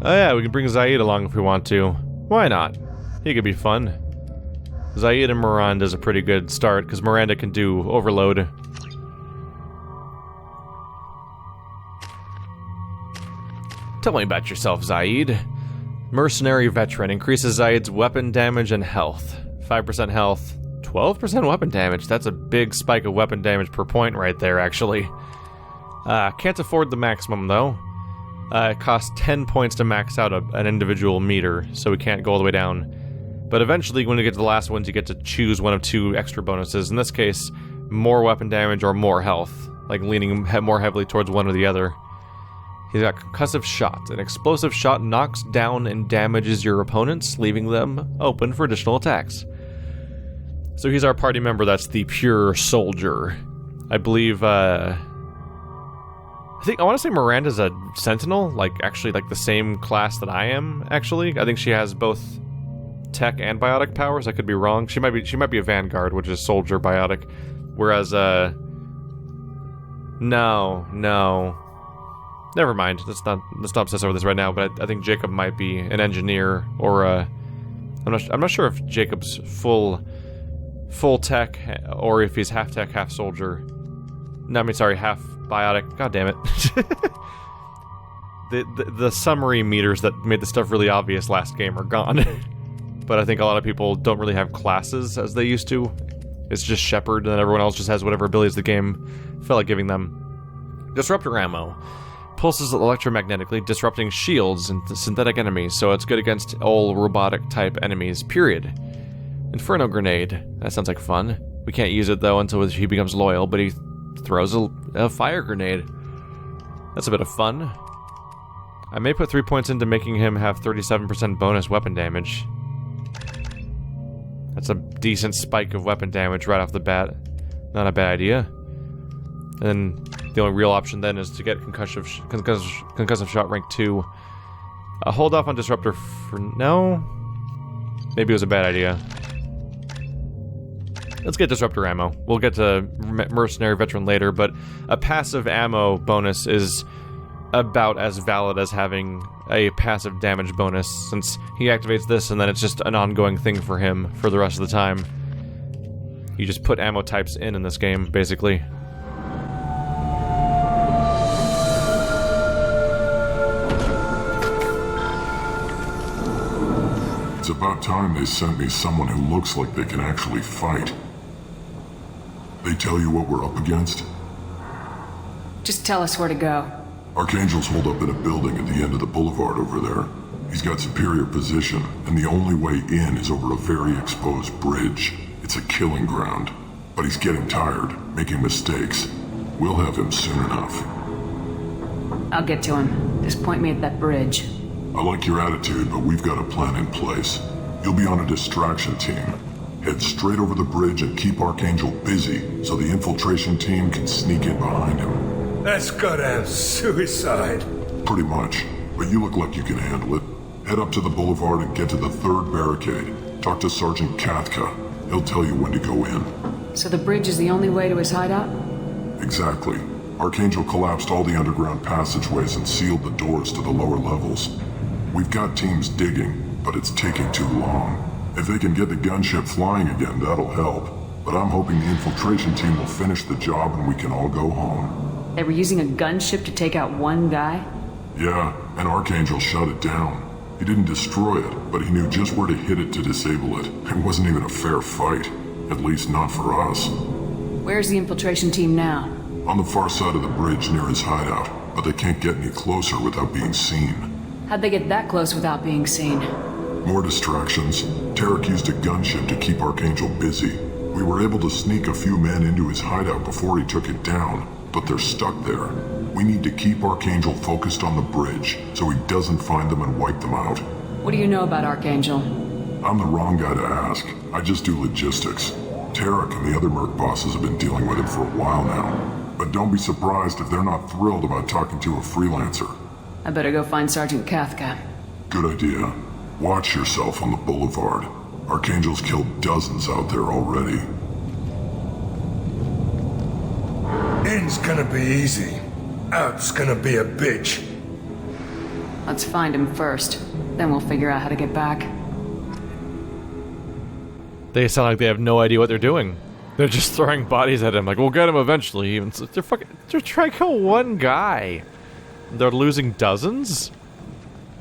Oh yeah, we can bring Zaid along if we want to. Why not? He could be fun. Zaid and Miranda's a pretty good start, because Miranda can do overload. Tell me about yourself, Zaid. Mercenary veteran. Increases Zaid's weapon damage and health. 5% health, 12% weapon damage. That's a big spike of weapon damage per point right there, actually. Can't afford the maximum, though. It costs 10 points to max out an individual meter, so we can't go all the way down. But eventually, when you get to the last ones, you get to choose one of two extra bonuses. In this case, more weapon damage or more health, like leaning more heavily towards one or the other. He's got concussive shot. An explosive shot knocks down and damages your opponents, leaving them open for additional attacks. So he's our party member that's the pure soldier. I believe, I want to say Miranda's a sentinel, actually the same class that I am, actually. I think she has both tech and biotic powers. I could be wrong. She might be a vanguard, which is soldier biotic. Whereas, no. Never mind. Let's not obsess over this right now, but I think Jacob might be an engineer, or I'm not sure if Jacob's full tech, or if he's half tech, half soldier. No, I mean, sorry, half biotic. God damn it. the summary meters that made the stuff really obvious last game are gone. But I think a lot of people don't really have classes as they used to. It's just Shepard, and then everyone else just has whatever abilities the game felt like giving them. Disruptor ammo. Pulses electromagnetically, disrupting shields and synthetic enemies, so it's good against all robotic-type enemies, period. Inferno grenade. That sounds like fun. We can't use it, though, until he becomes loyal, but he throws a fire grenade. That's a bit of fun. I may put 3 points into making him have 37% bonus weapon damage. That's a decent spike of weapon damage right off the bat. Not a bad idea. And the only real option then is to get concussive shot rank 2. Hold off on disruptor for no. Maybe it was a bad idea. Let's get disruptor ammo. We'll get to mercenary veteran later, but a passive ammo bonus is about as valid as having a passive damage bonus, since he activates this and then it's just an ongoing thing for him for the rest of the time. You just put ammo types in this game, basically. It's about time they sent me someone who looks like they can actually fight. They tell you what we're up against? Just tell us where to go. Archangel's holed up in a building at the end of the boulevard over there. He's got superior position, and the only way in is over a very exposed bridge. It's a killing ground. But he's getting tired, making mistakes. We'll have him soon enough. I'll get to him. Just point me at that bridge. I like your attitude, but we've got a plan in place. You'll be on a distraction team. Head straight over the bridge and keep Archangel busy so the infiltration team can sneak in behind him. That's goddamn suicide. Pretty much, but you look like you can handle it. Head up to the boulevard and get to the third barricade. Talk to Sergeant Kathka. He'll tell you when to go in. So the bridge is the only way to his hideout? Exactly. Archangel collapsed all the underground passageways and sealed the doors to the lower levels. We've got teams digging, but it's taking too long. If they can get the gunship flying again, that'll help. But I'm hoping the infiltration team will finish the job and we can all go home. They were using a gunship to take out one guy? Yeah, and Archangel shut it down. He didn't destroy it, but he knew just where to hit it to disable it. It wasn't even a fair fight. At least not for us. Where's the infiltration team now? On the far side of the bridge near his hideout, but they can't get any closer without being seen. How'd they get that close without being seen? More distractions. Tarek used a gunship to keep Archangel busy. We were able to sneak a few men into his hideout before he took it down, but they're stuck there. We need to keep Archangel focused on the bridge, so he doesn't find them and wipe them out. What do you know about Archangel? I'm the wrong guy to ask. I just do logistics. Tarek and the other merc bosses have been dealing with him for a while now. But don't be surprised if they're not thrilled about talking to a freelancer. I better go find Sergeant Kathka. Good idea. Watch yourself on the boulevard. Archangel's killed dozens out there already. In's gonna be easy. Out's gonna be a bitch. Let's find him first. Then we'll figure out how to get back. They sound like they have no idea what they're doing. They're just throwing bodies at him, like, we'll get him eventually. Even so, they're trying to kill one guy. They're losing dozens?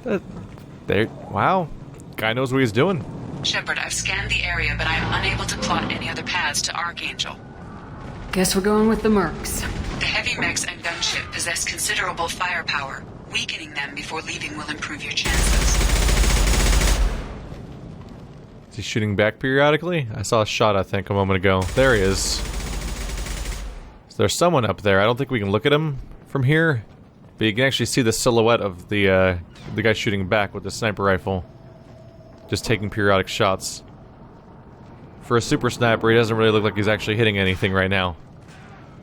Wow. Guy knows what he's doing. Shepard, I've scanned the area, but I'm unable to plot any other paths to Archangel. Guess we're going with the mercs. The heavy mechs and gunship possess considerable firepower. Weakening them before leaving will improve your chances. Is he shooting back periodically? I saw a shot, I think, a moment ago. There he is. So there's someone up there. I don't think we can look at him from here, but you can actually see the silhouette of the guy shooting back with the sniper rifle. Just taking periodic shots. For a super sniper, he doesn't really look like he's actually hitting anything right now.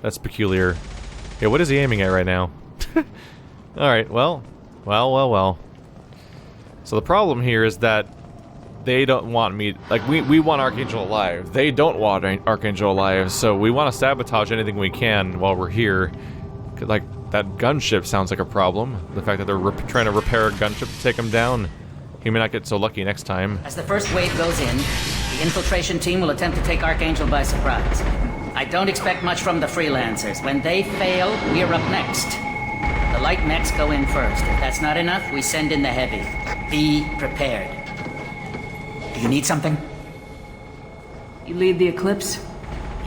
That's peculiar. Yeah, what is he aiming at right now? Alright, well. So the problem here is that they don't want me... Like, we want Archangel alive. They don't want Archangel alive, so we want to sabotage anything we can while we're here. Like, that gunship sounds like a problem. The fact that they're trying to repair a gunship to take him down. He may not get so lucky next time. As the first wave goes in, the infiltration team will attempt to take Archangel by surprise. I don't expect much from the freelancers. When they fail, we're up next. The light mechs go in first. If that's not enough, we send in the heavy. Be prepared. Do you need something? You lead the Eclipse?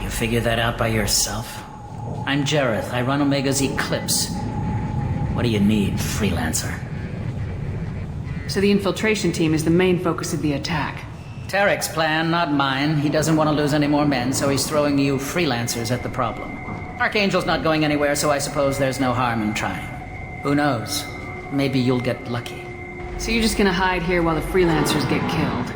You figure that out by yourself? I'm Jareth. I run Omega's Eclipse. What do you need, freelancer? So the infiltration team is the main focus of the attack. Tarek's plan, not mine. He doesn't want to lose any more men, so he's throwing you freelancers at the problem. Archangel's not going anywhere, so I suppose there's no harm in trying. Who knows? Maybe you'll get lucky. So you're just gonna hide here while the freelancers get killed?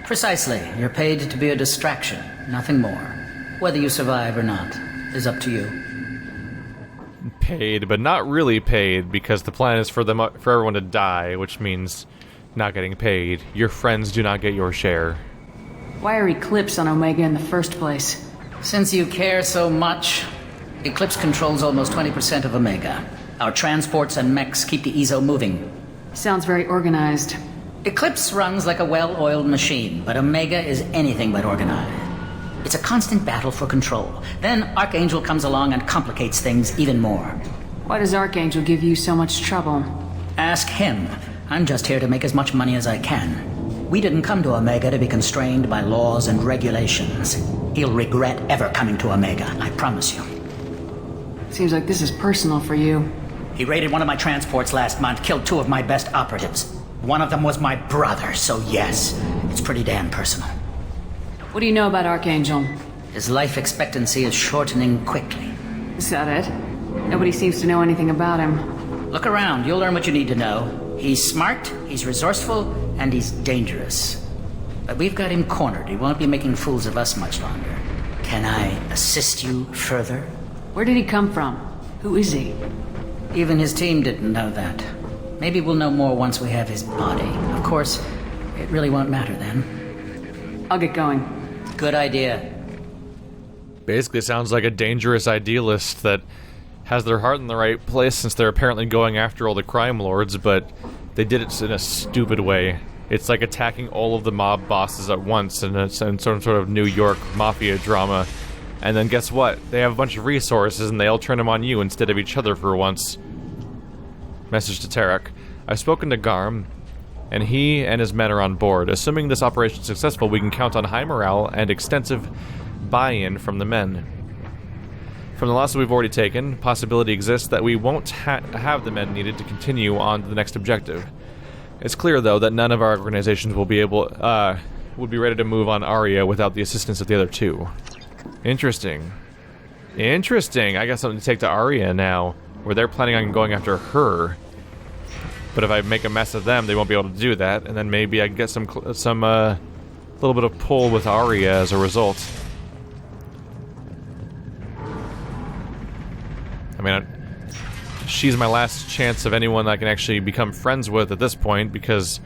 Precisely. You're paid to be a distraction, nothing more. Whether you survive or not is up to you. Paid, but not really paid, because the plan is for everyone to die, which means not getting paid. Your friends do not get your share. Why are Eclipse on Omega in the first place? Since you care so much, Eclipse controls almost 20% of Omega. Our transports and mechs keep the Ezo moving. Sounds very organized. Eclipse runs like a well-oiled machine, but Omega is anything but organized. It's a constant battle for control. Then Archangel comes along and complicates things even more. Why does Archangel give you so much trouble? Ask him. I'm just here to make as much money as I can. We didn't come to Omega to be constrained by laws and regulations. He'll regret ever coming to Omega, I promise you. Seems like this is personal for you. He raided one of my transports last month, killed 2 of my best operatives. One of them was my brother, so yes, it's pretty damn personal. What do you know about Archangel? His life expectancy is shortening quickly. Is that it? Nobody seems to know anything about him. Look around, you'll learn what you need to know. He's smart, he's resourceful, and he's dangerous. But we've got him cornered. He won't be making fools of us much longer. Can I assist you further? Where did he come from? Who is he? Even his team didn't know that. Maybe we'll know more once we have his body. Of course, it really won't matter then. I'll get going. Good idea. Basically sounds like a dangerous idealist that has their heart in the right place, since they're apparently going after all the crime lords, but they did it in a stupid way. It's like attacking all of the mob bosses at once in some sort of New York mafia drama. And then guess what? They have a bunch of resources and they all turn them on you instead of each other for once. Message to Tarek. I've spoken to Garm, and he and his men are on board. Assuming this operation is successful, we can count on high morale and extensive buy-in from the men. From the losses we've already taken, possibility exists that we won't have the men needed to continue on to the next objective. It's clear, though, that none of our organizations will be would be ready to move on Aria without the assistance of the other 2. Interesting. Interesting. I got something to take to Aria now, where they're planning on going after her. But if I make a mess of them, they won't be able to do that, and then maybe I can get some little bit of pull with Aria as a result. I mean, she's my last chance of anyone I can actually become friends with at this point, because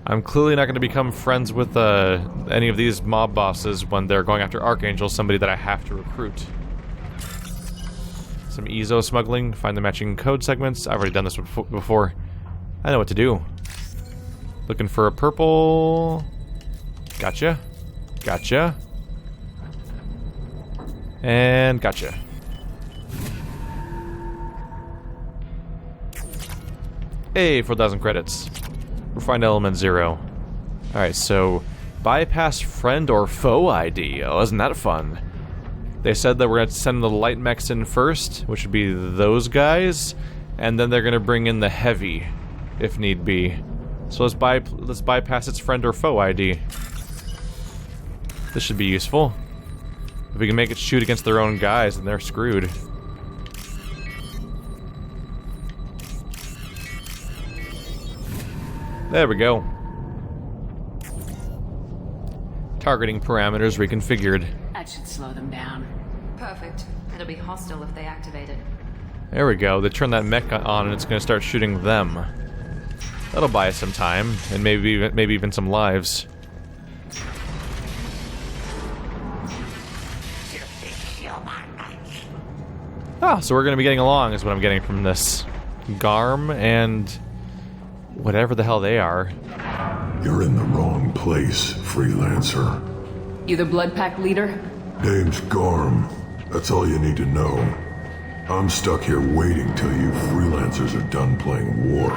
I'm clearly not going to become friends with any of these mob bosses when they're going after Archangel, somebody that I have to recruit. Some Ezo smuggling, find the matching code segments. I've already done this before. I know what to do. Looking for a purple. Gotcha. Gotcha. And gotcha. Hey, 4,000 credits. Refined element 0. Alright, so bypass friend or foe ID. Oh, isn't that fun? They said that we're going to send the light mechs in first, which would be those guys, and then they're going to bring in the heavy, if need be. So let's bypass its friend or foe ID. This should be useful. If we can make it shoot against their own guys, then they're screwed. There we go. Targeting parameters reconfigured. That should slow them down. Perfect. It'll be hostile if they activate it. There we go. They turn that mech on and it's going to start shooting them. That'll buy us some time, and maybe even some lives. Ah, so we're going to be getting along is what I'm getting from this. Garm and whatever the hell they are. You're in the wrong place, freelancer. You the Blood Pack leader? Name's Garm. That's all you need to know. I'm stuck here waiting till you freelancers are done playing war.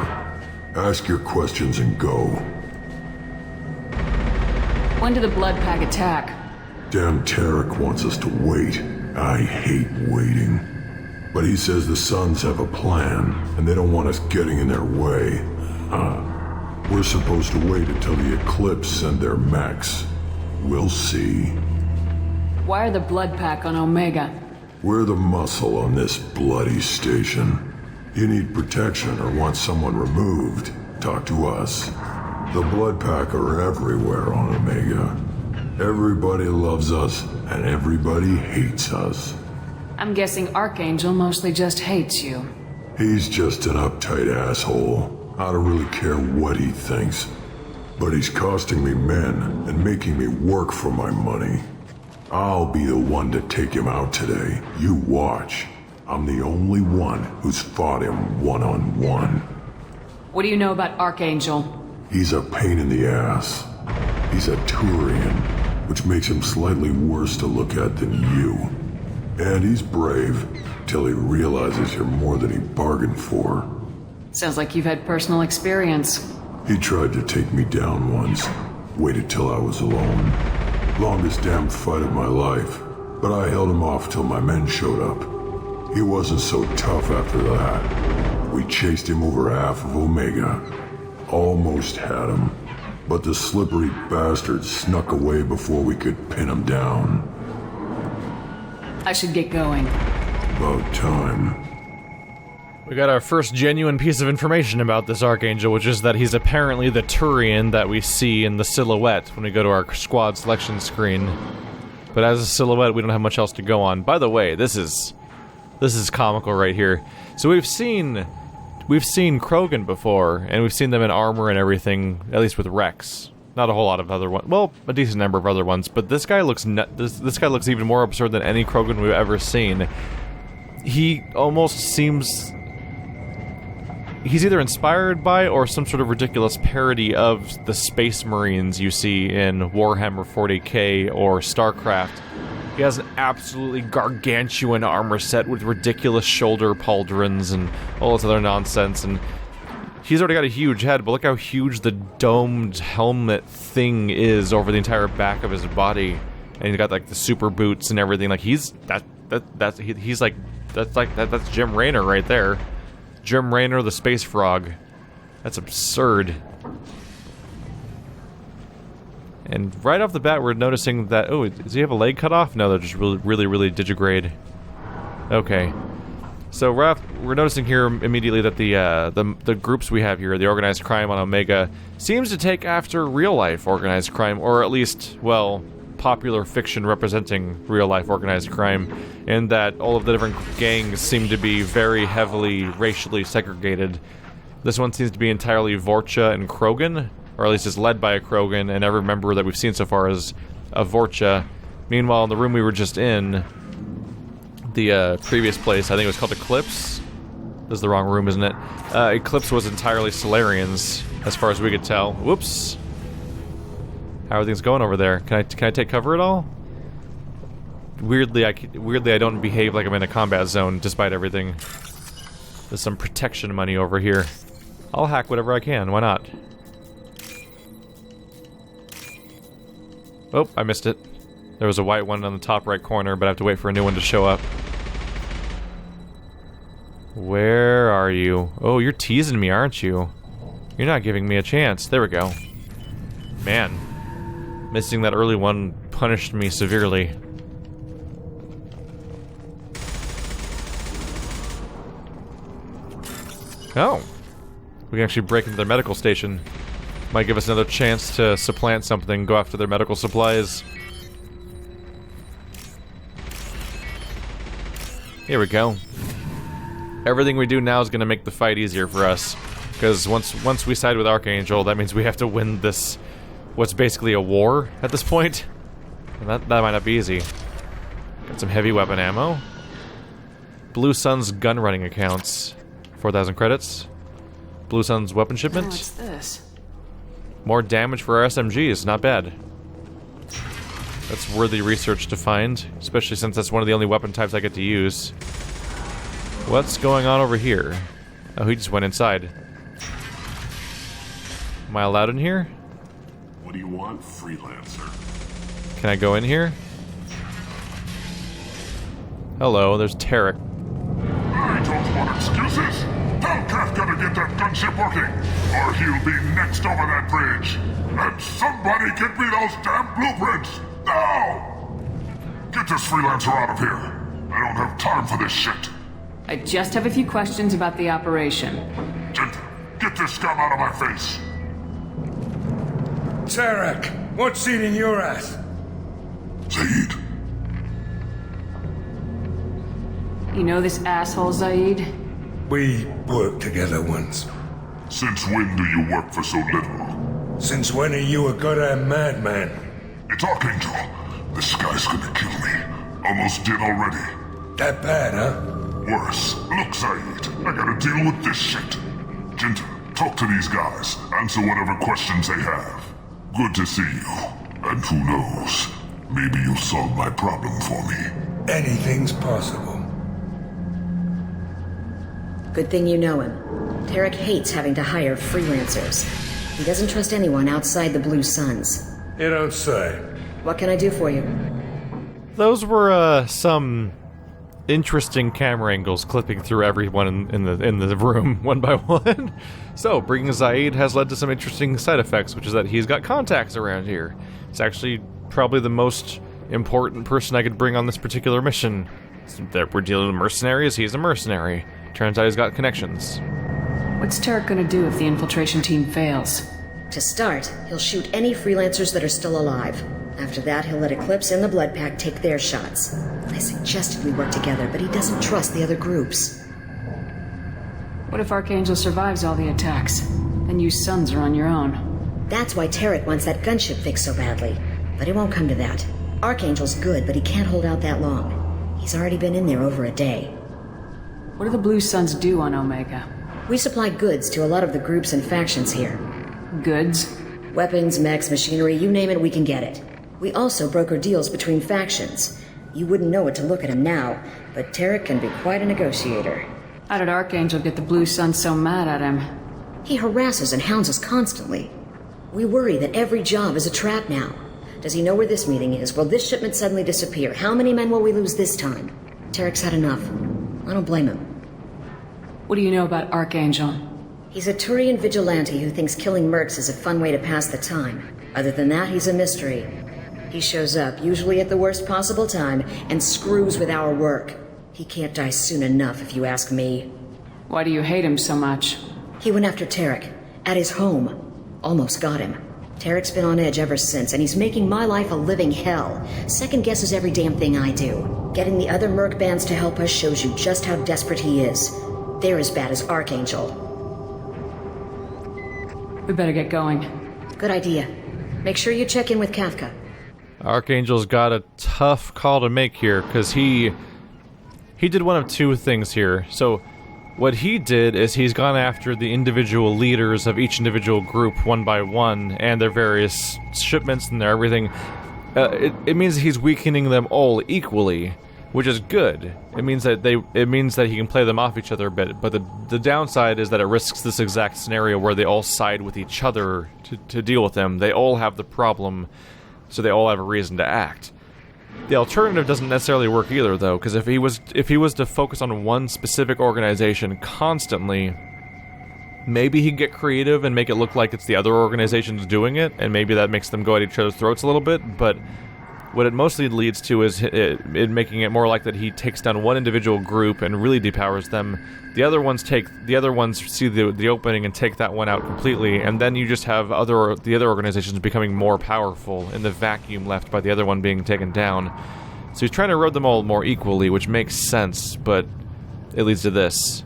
Ask your questions and go. When did the Blood Pack attack? Damn Tarek wants us to wait. I hate waiting. But he says the Suns have a plan, and they don't want us getting in their way. We're supposed to wait until the Eclipse send their mechs. We'll see. Why are the Blood Pack on Omega? We're the muscle on this bloody station. You need protection or want someone removed, talk to us. The Blood Pack are everywhere on Omega. Everybody loves us, and everybody hates us. I'm guessing Archangel mostly just hates you. He's just an uptight asshole. I don't really care what he thinks. But he's costing me men and making me work for my money. I'll be the one to take him out today. You watch. I'm the only one who's fought him one-on-one. What do you know about Archangel? He's a pain in the ass. He's a Turian, which makes him slightly worse to look at than you. And he's brave, till he realizes you're more than he bargained for. Sounds like you've had personal experience. He tried to take me down once. Waited till I was alone. Longest damn fight of my life. But I held him off till my men showed up. He wasn't so tough after that. We chased him over half of Omega. Almost had him. But the slippery bastard snuck away before we could pin him down. I should get going. About time. We got our first genuine piece of information about this Archangel, which is that he's apparently the Turian that we see in the silhouette when we go to our squad selection screen. But as a silhouette, we don't have much else to go on. By the way, this is comical right here. So we've seen Krogan before, and we've seen them in armor and everything, at least with Rex. Not a whole lot of other ones. Well, a decent number of other ones, but this guy looks this guy looks even more absurd than any Krogan we've ever seen. He almost seems... He's either inspired by or some sort of ridiculous parody of the Space Marines you see in Warhammer 40k or StarCraft. He has an absolutely gargantuan armor set with ridiculous shoulder pauldrons and all this other nonsense, and he's already got a huge head, but look how huge the domed helmet thing is over the entire back of his body. And he's got like the super boots and everything. Like that's Jim Raynor right there. Jim Raynor, the Space Frog. That's absurd. And right off the bat, we're noticing that... Oh, does he have a leg cut off? No, they're just really digigrade. Okay. So we're noticing here immediately that the groups we have here, the organized crime on Omega, seems to take after real-life organized crime, or at least, well, popular fiction representing real-life organized crime, in that all of the different gangs seem to be very heavily racially segregated. This one seems to be entirely Vorcha and Krogan, or at least is led by a Krogan, and every member that we've seen so far is a Vorcha. Meanwhile, in the room we were just in, the previous place, I think it was called Eclipse, This is the wrong room, isn't it? Eclipse was entirely Solarians, as far as we could tell. Whoops. How are things going over there? Can I take cover at all? Weirdly, I don't behave like I'm in a combat zone, despite everything. There's some protection money over here. I'll hack whatever I can, why not? Oh, I missed it. There was a white one on the top right corner, but I have to wait for a new one to show up. Where are you? Oh, you're teasing me, aren't you? You're not giving me a chance. There we go. Man. Missing that early one punished me severely. Oh. We can actually break into their medical station. Might give us another chance to supplant something, go after their medical supplies. Here we go. Everything we do now is going to make the fight easier for us. Because once we side with Archangel, that means we have to win this, what's basically a war at this point. And that might not be easy. Got some heavy weapon ammo. Blue Sun's gun running accounts. 4,000 credits. Blue Sun's weapon shipment. What's this? More damage for our SMGs, not bad. That's worthy research to find, especially since that's one of the only weapon types I get to use. What's going on over here? Oh, he just went inside. Am I allowed in here? What do you want, freelancer? Can I go in here? Hello, there's Tarek. I don't want excuses. Tell Kafka to get that gunship working, or he'll be next over that bridge. And somebody get me those damn blueprints! Now! Get this freelancer out of here. I don't have time for this shit. I just have a few questions about the operation. Gent, get this scum out of my face. Tarek, what's eating your ass? Zaid, You know this asshole, Zaid? We worked together once. since when do you work for so little? Since when are you a goddamn madman? It's Archangel. This guy's gonna kill me. Almost did already. That bad, huh? Worse. Look, Zaid, I gotta deal with this shit. Gent, talk to these guys. Answer whatever questions they have. Good to see you. And who knows, maybe you'll solve my problem for me. Anything's possible. Good thing you know him. Tarek hates having to hire freelancers. He doesn't trust anyone outside the Blue Suns. You don't say. What can I do for you? Those were some interesting camera angles clipping through everyone in the room one by one. So, bringing Zaid has led to some interesting side effects, which is that he's got contacts around here. It's actually probably the most important person I could bring on this particular mission. That we're dealing with mercenaries, he's a mercenary. Turns out he's got connections. What's Tarek gonna do if the infiltration team fails? To start, he'll shoot any freelancers that are still alive. After that, he'll let Eclipse and the Blood Pack take their shots. I suggested we work together, but he doesn't trust the other groups. What if Archangel survives all the attacks? Then you Sons are on your own. That's why Tarek wants that gunship fixed so badly. But it won't come to that. Archangel's good, but he can't hold out that long. He's already been in there over a day. What do the Blue Suns do on Omega? We supply goods to a lot of the groups and factions here. Goods? Weapons, mechs, machinery, you name it, we can get it. We also broker deals between factions. You wouldn't know it to look at him now, but Tarek can be quite a negotiator. How did Archangel get the Blue Suns so mad at him? He harasses and hounds us constantly. We worry that every job is a trap now. Does he know where this meeting is? Will this shipment suddenly disappear? How many men will we lose this time? Tarek's had enough. I don't blame him. What do you know about Archangel? He's a Turian vigilante who thinks killing mercs is a fun way to pass the time. Other than that, he's a mystery. He shows up, usually at the worst possible time, and screws with our work. He can't die soon enough, if you ask me. Why do you hate him so much? He went after Tarek, at his home. Almost got him. Tarek's been on edge ever since, and he's making my life a living hell. Second guesses every damn thing I do. Getting the other merc bands to help us shows you just how desperate he is. They're as bad as Archangel. We better get going. Good idea. Make sure you check in with Kafka. Archangel's got a tough call to make here, because he did one of two things here. So, What he did is he's gone after the individual leaders of each individual group one by one, and their various shipments and their everything. It means he's weakening them all equally, which is good. It means that he can play them off each other a bit. But the downside is that it risks this exact scenario where they all side with each other to deal with them. They all have the problem, so they all have a reason to act. The alternative doesn't necessarily work either, though, because if he was to focus on one specific organization constantly, maybe he'd get creative and make it look like it's the other organizations doing it, and maybe that makes them go at each other's throats a little bit, but what it mostly leads to is it making it more like that he takes down one individual group and really depowers them. The other ones see the opening and take that one out completely, and then you just have the other organizations becoming more powerful in the vacuum left by the other one being taken down. So he's trying to rub them all more equally, which makes sense, but it leads to this.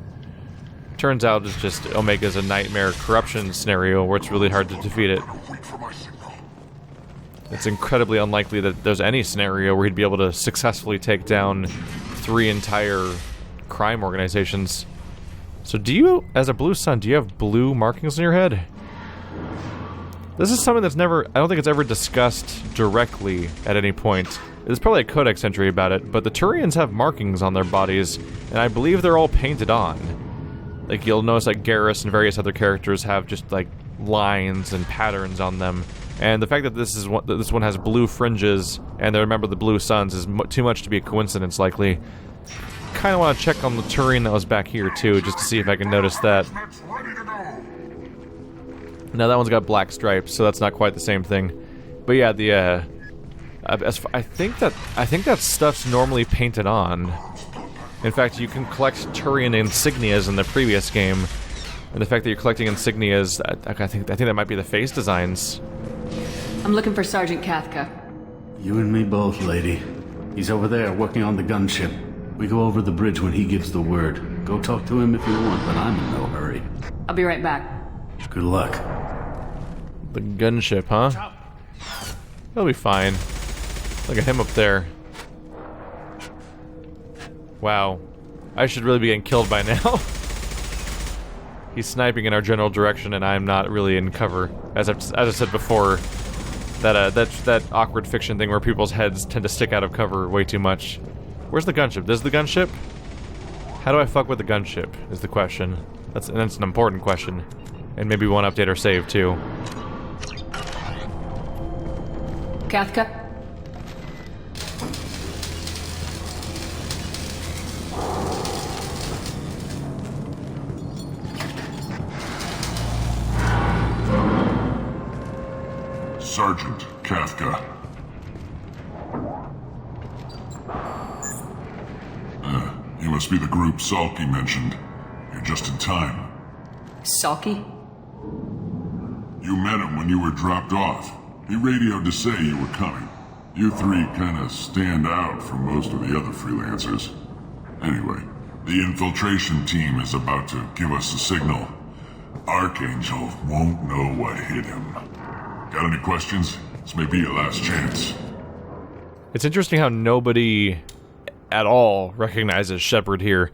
Turns out it's just Omega's a nightmare corruption scenario where it's really hard to defeat it. It's incredibly unlikely that there's any scenario where he'd be able to successfully take down 3 entire crime organizations. So do you, as a Blue Sun, do you have blue markings on your head? This is something that's I don't think it's ever discussed directly at any point. There's probably a codex entry about it, but the Turians have markings on their bodies, and I believe they're all painted on. Like, you'll notice like Garrus and various other characters have just like lines and patterns on them. And the fact that this one has blue fringes, and they're a member of the Blue Suns, is too much to be a coincidence, likely. Kind of want to check on the Turian that was back here, too, just to see if I can notice that. Now, that one's got black stripes, so that's not quite the same thing. But yeah, I think that stuff's normally painted on. In fact, you can collect Turian insignias in the previous game, and the fact that you're collecting insignias, I think that might be the face designs. I'm looking for Sergeant Cathca. You and me both, lady. He's over there, working on the gunship. We go over the bridge when he gives the word. Go talk to him if you want, but I'm in no hurry. I'll be right back. Good luck. The gunship, huh? He'll be fine. Look at him up there. Wow. I should really be getting killed by now. He's sniping in our general direction, and I'm not really in cover. As I said before, that awkward fiction thing where people's heads tend to stick out of cover way too much. Where's the gunship? There's the gunship? How do I fuck with the gunship, is the question. That's an important question. And maybe we want to update our save, too. Cathca? Sergeant Cathca. You must be the group Salky mentioned. You're just in time. Salky? You met him when you were dropped off. He radioed to say you were coming. You 3 kinda stand out from most of the other freelancers. Anyway, the infiltration team is about to give us a signal. Archangel won't know what hit him. Got any questions? This may be your last chance. It's interesting how nobody at all recognizes Shepard here.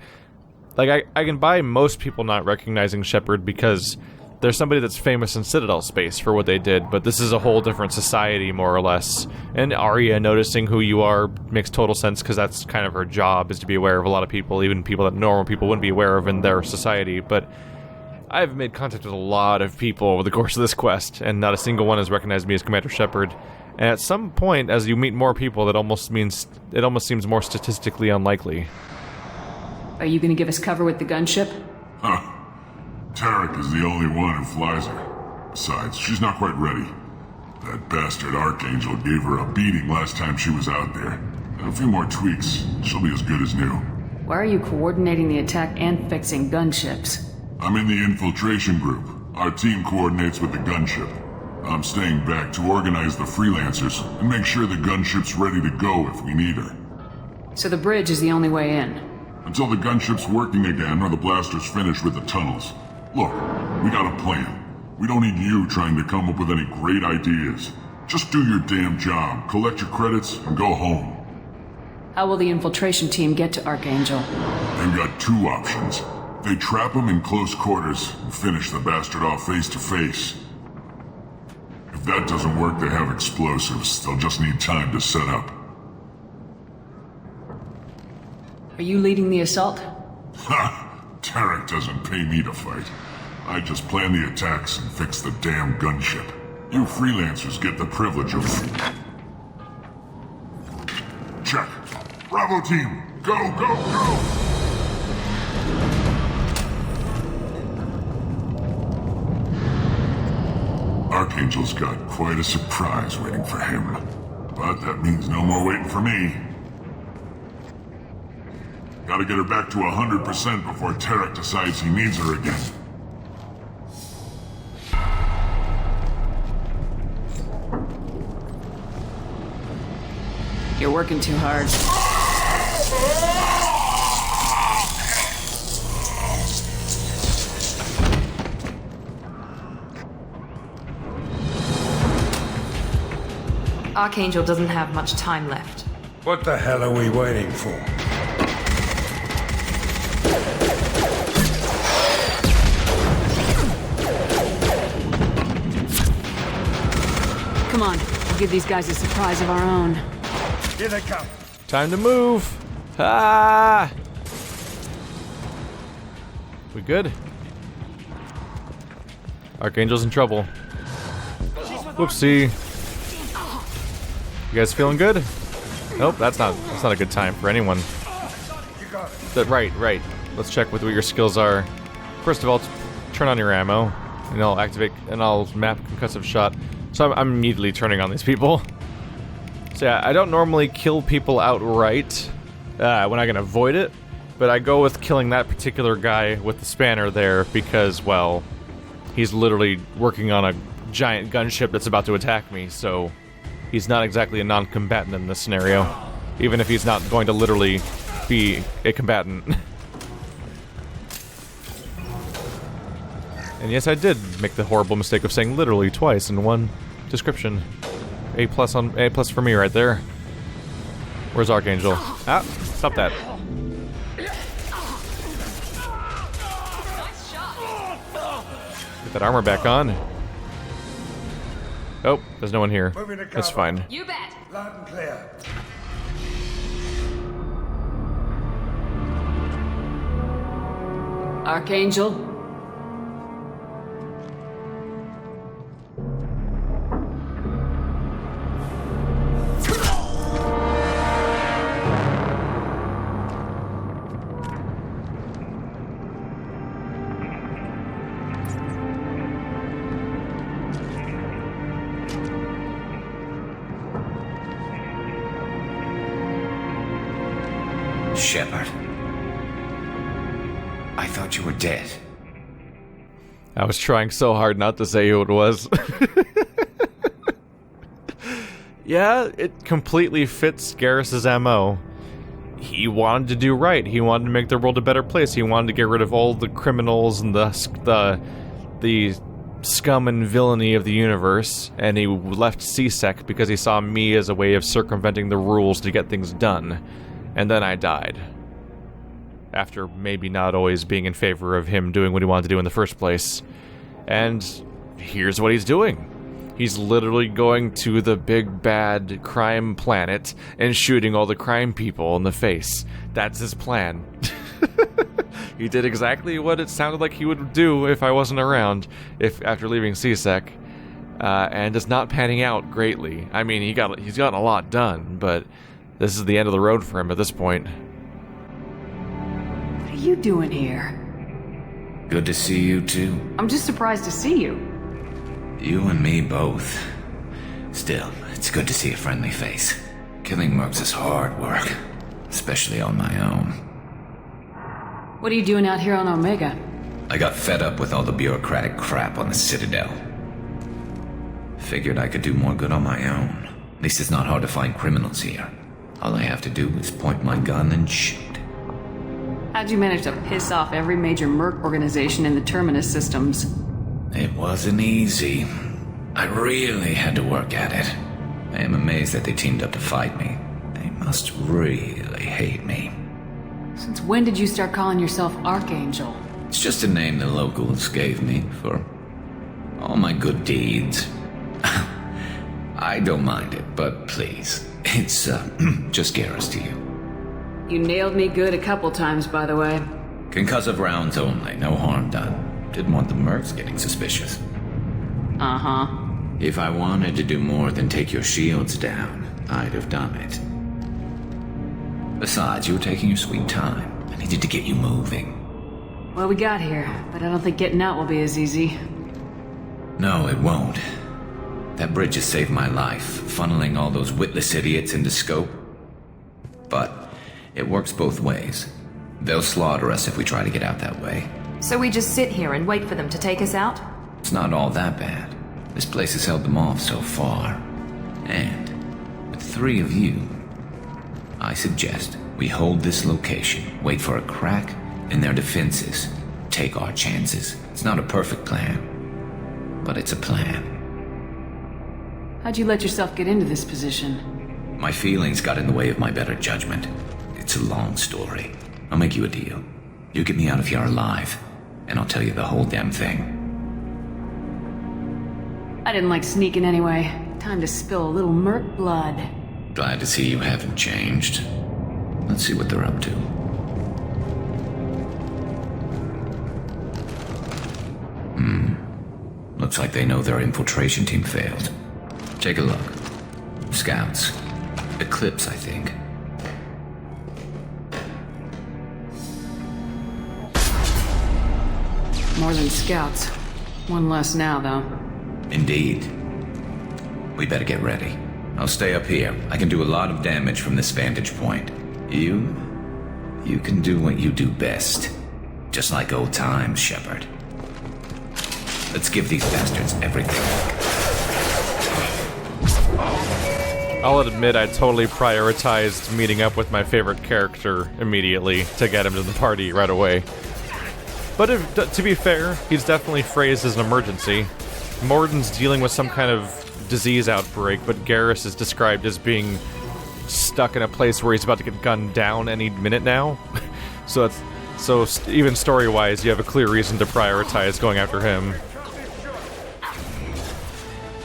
Like, I can buy most people not recognizing Shepard because there's somebody that's famous in Citadel space for what they did, but this is a whole different society, more or less. And Arya noticing who you are makes total sense, because that's kind of her job, is to be aware of a lot of people, even people that normal people wouldn't be aware of in their society. But I've made contact with a lot of people over the course of this quest, and not a single one has recognized me as Commander Shepard. And at some point, as you meet more people, it almost seems more statistically unlikely. Are you gonna give us cover with the gunship? Huh. Tarek is the only one who flies her. Besides, she's not quite ready. That bastard Archangel gave her a beating last time she was out there. A few more tweaks, she'll be as good as new. Why are you coordinating the attack and fixing gunships? I'm in the infiltration group. Our team coordinates with the gunship. I'm staying back to organize the freelancers and make sure the gunship's ready to go if we need her. So the bridge is the only way in? Until the gunship's working again or the blasters finish with the tunnels. Look, we got a plan. We don't need you trying to come up with any great ideas. Just do your damn job, collect your credits, and go home. How will the infiltration team get to Archangel? They've got 2 options. They trap him in close quarters and finish the bastard off face to face. If that doesn't work, they have explosives. They'll just need time to set up. Are you leading the assault? Ha! Tarek doesn't pay me to fight. I just plan the attacks and fix the damn gunship. You freelancers get the privilege of... Check. Bravo team, go, go, go! Archangel's got quite a surprise waiting for him. But that means no more waiting for me. Gotta get her back to 100% before Tarek decides he needs her again. You're working too hard. Archangel doesn't have much time left. What the hell are we waiting for? Come on, we'll give these guys a surprise of our own. Here they come. Time to move. Ah! We good? Archangel's in trouble. Whoopsie. You guys feeling good? Nope, that's not a good time for anyone. Right. Let's check with what your skills are. First of all, turn on your ammo, and I'll activate, and I'll map concussive shot. So I'm immediately turning on these people. So yeah, I don't normally kill people outright when I can avoid it, but I go with killing that particular guy with the spanner there because, well, he's literally working on a giant gunship that's about to attack me, so he's not exactly a non-combatant in this scenario, even if he's not going to literally be a combatant. And yes, I did make the horrible mistake of saying literally twice in one description. A+ for me right there. Where's Archangel? Ah, stop that. Get that armor back on. Oh, there's no one here. That's fine. You bet. Loud and clear. Archangel? Shepard. I thought you were dead. I was trying so hard not to say who it was. Yeah, it completely fits Garrus's MO. He wanted to do right. He wanted to make the world a better place. He wanted to get rid of all the criminals and the scum and villainy of the universe, and he left CSEC because he saw me as a way of circumventing the rules to get things done. And then I died. After maybe not always being in favor of him doing what he wanted to do in the first place. And here's what he's doing. He's literally going to the big bad crime planet and shooting all the crime people in the face. That's his plan. He did exactly what it sounded like he would do if I wasn't around, after leaving CSEC. And it's not panning out greatly. I mean, he's gotten a lot done, but this is the end of the road for him at this point. What are you doing here? Good to see you too. I'm just surprised to see you. You and me both. Still, it's good to see a friendly face. Killing mercs is hard work, especially on my own. What are you doing out here on Omega? I got fed up with all the bureaucratic crap on the Citadel. Figured I could do more good on my own. At least it's not hard to find criminals here. All I have to do is point my gun and shoot. How'd you manage to piss off every major merc organization in the Terminus systems? It wasn't easy. I really had to work at it. I am amazed that they teamed up to fight me. They must really hate me. Since when did you start calling yourself Archangel? It's just a name the locals gave me for all my good deeds. I don't mind it, but please, it's just Garrus to you. You nailed me good a couple times, by the way. Concussive rounds only, no harm done. Didn't want the mercs getting suspicious. Uh-huh. If I wanted to do more than take your shields down, I'd have done it. Besides, you were taking your sweet time. I needed to get you moving. Well, we got here, but I don't think getting out will be as easy. No, it won't. That bridge has saved my life, funneling all those witless idiots into scope. But it works both ways. They'll slaughter us if we try to get out that way. So we just sit here and wait for them to take us out? It's not all that bad. This place has held them off so far. And with 3 of you, I suggest we hold this location, wait for a crack in their defenses, take our chances. It's not a perfect plan, but it's a plan. How'd you let yourself get into this position? My feelings got in the way of my better judgment. It's a long story. I'll make you a deal. You get me out of here alive, and I'll tell you the whole damn thing. I didn't like sneaking anyway. Time to spill a little merc blood. Glad to see you haven't changed. Let's see what they're up to. Looks like they know their infiltration team failed. Take a look. Scouts. Eclipse, I think. More than scouts. One less now, though. Indeed. We better get ready. I'll stay up here. I can do a lot of damage from this vantage point. You can do what you do best. Just like old times, Shepard. Let's give these bastards everything. I'll admit I totally prioritized meeting up with my favorite character immediately to get him to the party right away. But to be fair, he's definitely phrased as an emergency. Morden's dealing with some kind of disease outbreak, but Garrus is described as being stuck in a place where he's about to get gunned down any minute now. So even story-wise, you have a clear reason to prioritize going after him.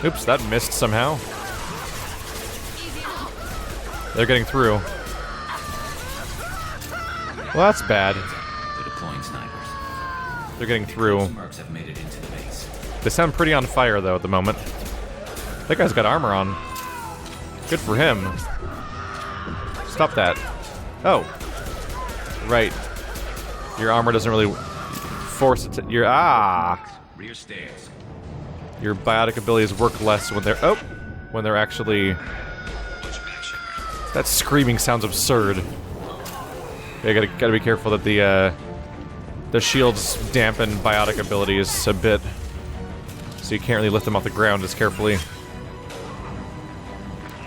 Oops, that missed somehow. They're getting through. Well, that's bad. They're deploying snipers. They're getting through. Mercs have made it into the base. They sound pretty on fire, though, at the moment. That guy's got armor on. Good for him. Stop that. Oh. Right. Your armor doesn't really force it to... Rear stairs. Your biotic abilities work less when they're... Oh! When they're actually... That screaming sounds absurd. Yeah, gotta be careful that the shields dampen biotic abilities a bit. So you can't really lift them off the ground as carefully.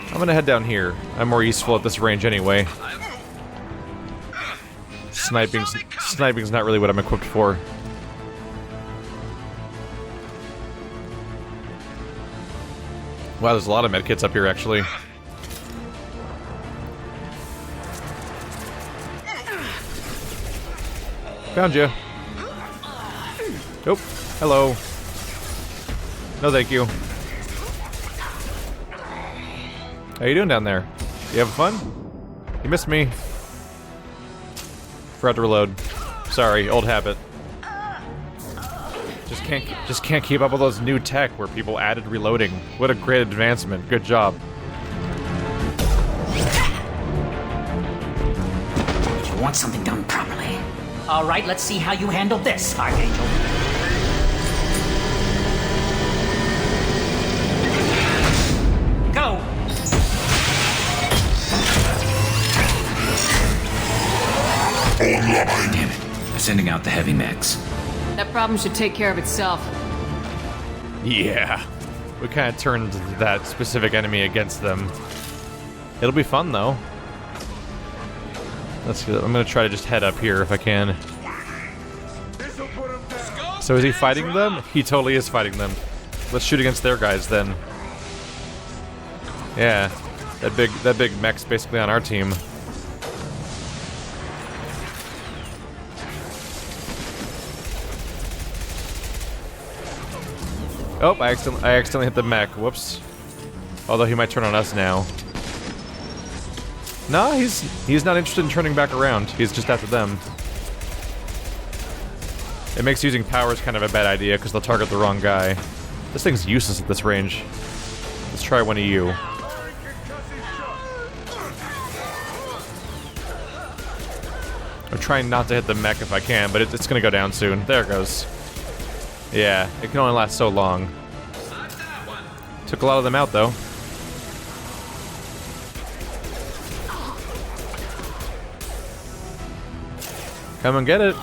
I'm gonna head down here. I'm more useful at this range anyway. Sniping's not really what I'm equipped for. Wow, there's a lot of medkits up here, actually. Found you. Oh, hello. No, thank you. How you doing down there? You having fun? You missed me. Forgot to reload. Sorry, old habit. Just can't keep up with those new tech where people added reloading. What a great advancement. Good job. You want something done properly. All right, let's see how you handle this, Archangel. Go! Damn it. They're sending out the heavy mechs. That problem should take care of itself. Yeah. We kind of turned that specific enemy against them. It'll be fun, though. I'm gonna try to just head up here if I can. So is he fighting them? He totally is fighting them. Let's shoot against their guys, then. Yeah. That big mech's basically on our team. Oh, I accidentally hit the mech. Whoops. Although he might turn on us now. Nah, he's not interested in turning back around. He's just after them. It makes using powers kind of a bad idea because they'll target the wrong guy. This thing's useless at this range. Let's try one of you. I'm trying not to hit the mech if I can, but it's gonna go down soon. There it goes. Yeah, it can only last so long. Took a lot of them out, though. Come and get it.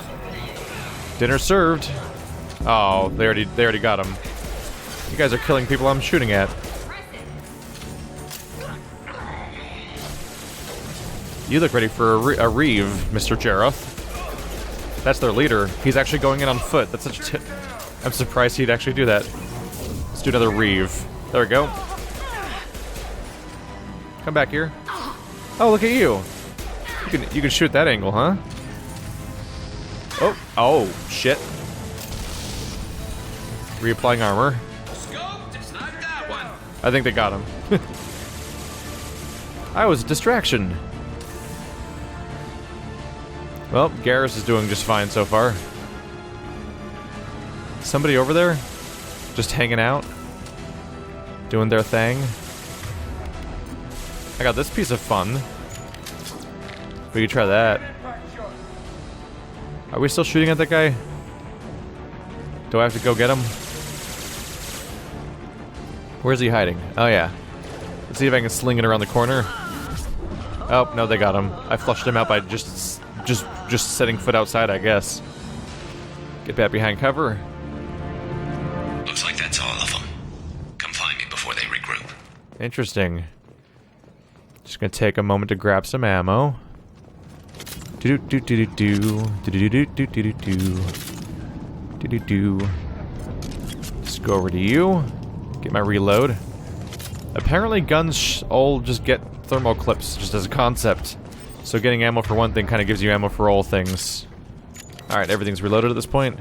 Dinner served. Oh, they already got him. You guys are killing people I'm shooting at. You look ready for a reeve, Mr. Garrus. That's their leader. He's actually going in on foot. That's such a I'm surprised he'd actually do that. Let's do another reeve. There we go. Come back here. Oh, look at you. You can shoot that angle, huh? Oh, shit. Reapplying armor. I think they got him. I was a distraction. Well, Garrus is doing just fine so far. Somebody over there? Just hanging out? Doing their thing? I got this piece of fun. We could try that. Are we still shooting at that guy? Do I have to go get him? Where's he hiding? Oh yeah. Let's see if I can sling it around the corner. Oh, no, they got him. I flushed him out by just setting foot outside, I guess. Get back behind cover. Looks like that's all of them. Come find me before they regroup. Interesting. Just gonna take a moment to grab some ammo. Just go over to you. Get my reload. Apparently guns all just get thermal clips, just as a concept. So getting ammo for one thing kind of gives you ammo for all things. Alright, everything's reloaded at this point.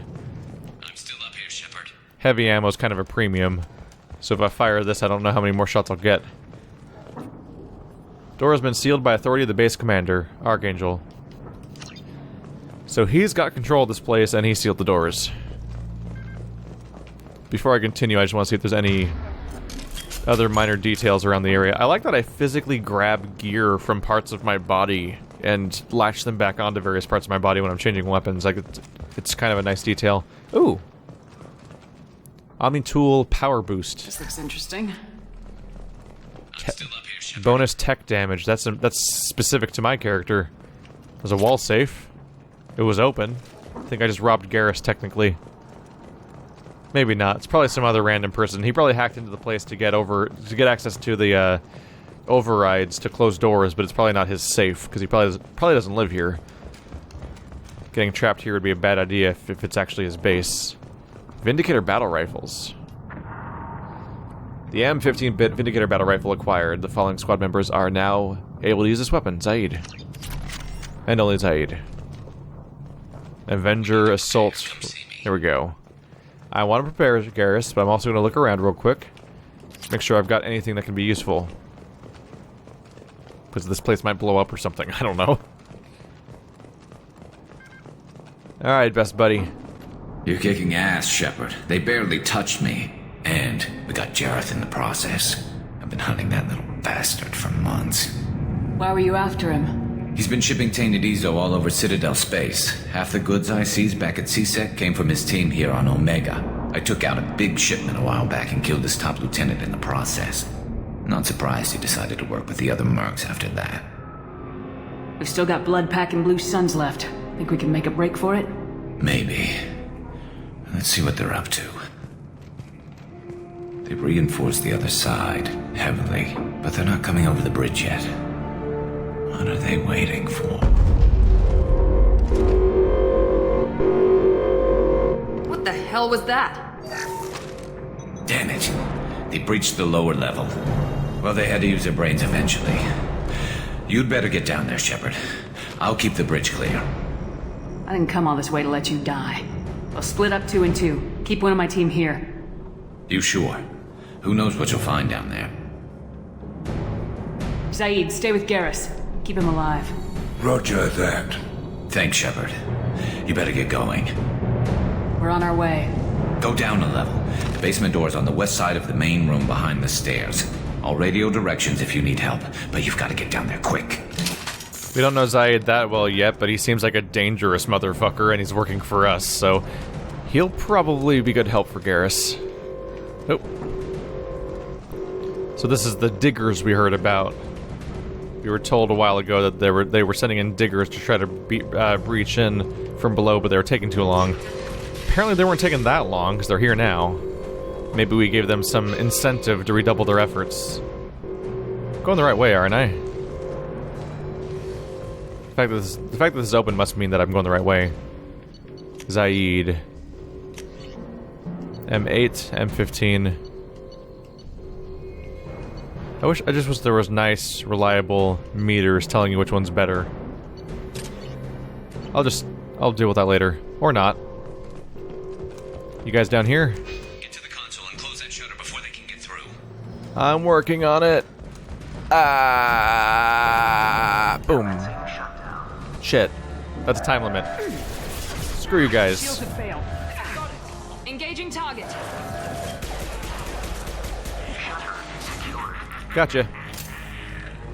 I'm still up here, Shepard. Heavy ammo is kind of a premium. So if I fire this, I don't know how many more shots I'll get. Door has been sealed by authority of the base commander, Archangel. So he's got control of this place, and he sealed the doors. Before I continue, I just want to see if there's any other minor details around the area. I like that I physically grab gear from parts of my body and latch them back onto various parts of my body when I'm changing weapons. Like, it's kind of a nice detail. Ooh! Omni Tool Power Boost. This looks interesting. Bonus tech damage. That's specific to my character. There's a wall safe. It was open. I think I just robbed Garrus, technically. Maybe not. It's probably some other random person. He probably hacked into the place to get access to the overrides to close doors, but it's probably not his safe because he probably doesn't live here. Getting trapped here would be a bad idea if it's actually his base. Vindicator battle rifles. The M15-bit Vindicator battle rifle acquired. The following squad members are now able to use this weapon. Zaid. And only Zaid. Avenger Assault. There we go. I want to prepare Garrus, but I'm also going to look around real quick. Make sure I've got anything that can be useful. Because this place might blow up or something. I don't know. Alright, best buddy. You're kicking ass, Shepard. They barely touched me. And we got Jareth in the process. I've been hunting that little bastard for months. Why were you after him? He's been shipping tainted Ezo all over Citadel space. Half the goods I seized back at CSEC came from his team here on Omega. I took out a big shipment a while back and killed his top lieutenant in the process. Not surprised he decided to work with the other mercs after that. We've still got blood pack and blue suns left. Think we can make a break for it? Maybe. Let's see what they're up to. They've reinforced the other side, heavily, but they're not coming over the bridge yet. What are they waiting for? What the hell was that? Damn it. They breached the lower level. Well, they had to use their brains eventually. You'd better get down there, Shepard. I'll keep the bridge clear. I didn't come all this way to let you die. I'll split up 2 and 2. Keep one of my team here. You sure? Who knows what you'll find down there? Zaid, stay with Garrus. Keep him alive. Roger that. Thanks, Shepard. You better get going. We're on our way. Go down a level. The basement door's on the west side of the main room behind the stairs. I'll radio directions if you need help, but you've got to get down there quick. We don't know Zaid that well yet, but he seems like a dangerous motherfucker, and he's working for us, so he'll probably be good help for Garrus. Oh. So this is the diggers we heard about. We were told a while ago that they were sending in diggers to try to breach in from below, but they were taking too long. Apparently they weren't taking that long, because they're here now. Maybe we gave them some incentive to redouble their efforts. Going the right way, aren't I? The fact that this is open must mean that I'm going the right way. Zaid. M8, M15. I just wish there was nice, reliable meters telling you which one's better. I'll deal with that later. Or not. You guys down here? Get to the console and close that shutter before they can get through. I'm working on it. Boom. Shit. That's a time limit. Screw you guys. Shields have failed. Engaging target. Gotcha.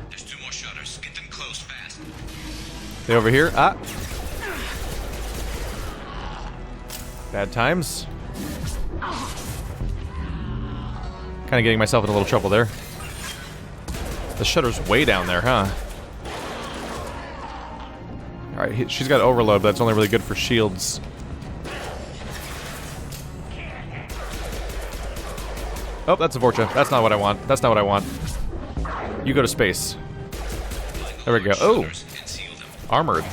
There's 2 more shutters. Get them closed fast. They over here? Ah. Bad times. Kind of getting myself in a little trouble there. The shutter's way down there, huh? Alright, she's got overload, but that's only really good for shields. Oh, that's a Vorcha. That's not what I want. That's not what I want. You go to space. There we go. Oh! Armored.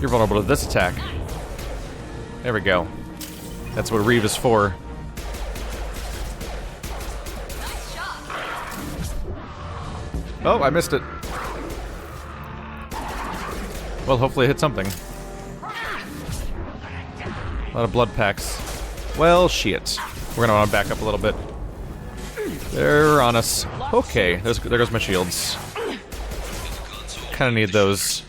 You're vulnerable to this attack. There we go. That's what Reeve is for. Oh, I missed it. Well, hopefully I hit something. A lot of blood packs. Well, shit. We're gonna want to back up a little bit. They're on us. Okay, there goes my shields. Kind of need those.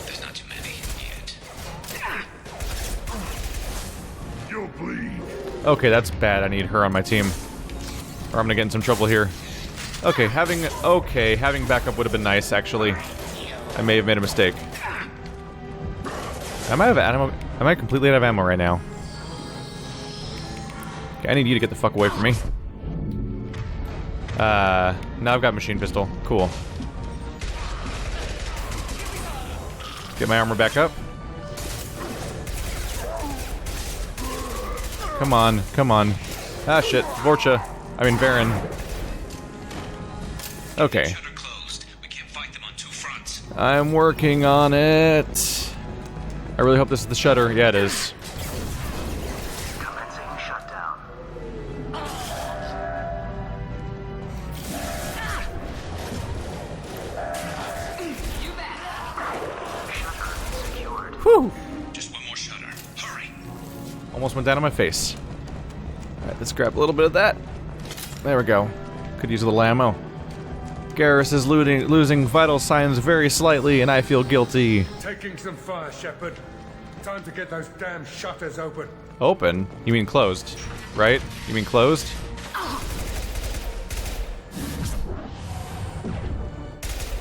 There's not too many yet. You'll bleed. Okay, that's bad. I need her on my team, or I'm gonna get in some trouble here. Okay, having backup would have been nice. Actually, I may have made a mistake. Am I out of ammo? Am I completely out of ammo right now? Okay, I need you to get the fuck away from me. Now I've got machine pistol. Cool. Get my armor back up. Come on, come on. Ah, shit. Vorcha. I mean, Baron. Okay. I'm working on it. I really hope this is the shutter. Yeah, it is. Whew. Just one more shutter. Hurry. Almost went down on my face. Alright, let's grab a little bit of that. There we go. Could use a little ammo. Garrus is losing vital signs very slightly, and I feel guilty. Taking some fire, Shepard. Time to get those damn shutters open. Open? You mean closed, right? You mean closed?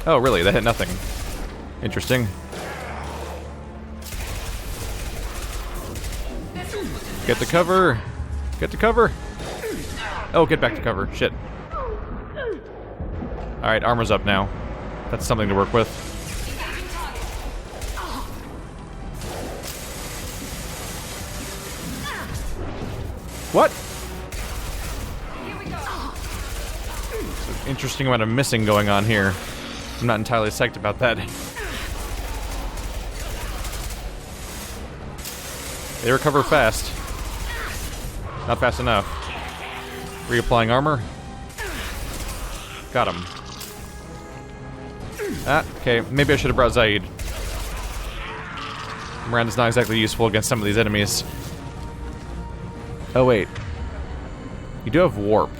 Oh, really? That hit nothing. Interesting. Get to cover! Get to cover! Oh, get back to cover. Shit. Alright, armor's up now. That's something to work with. What? There's an interesting amount of missing going on here. I'm not entirely psyched about that. They recover fast. Not fast enough. Reapplying armor. Got him. Ah, okay. Maybe I should have brought Zaid. Miranda's not exactly useful against some of these enemies. Oh, wait. You do have warp.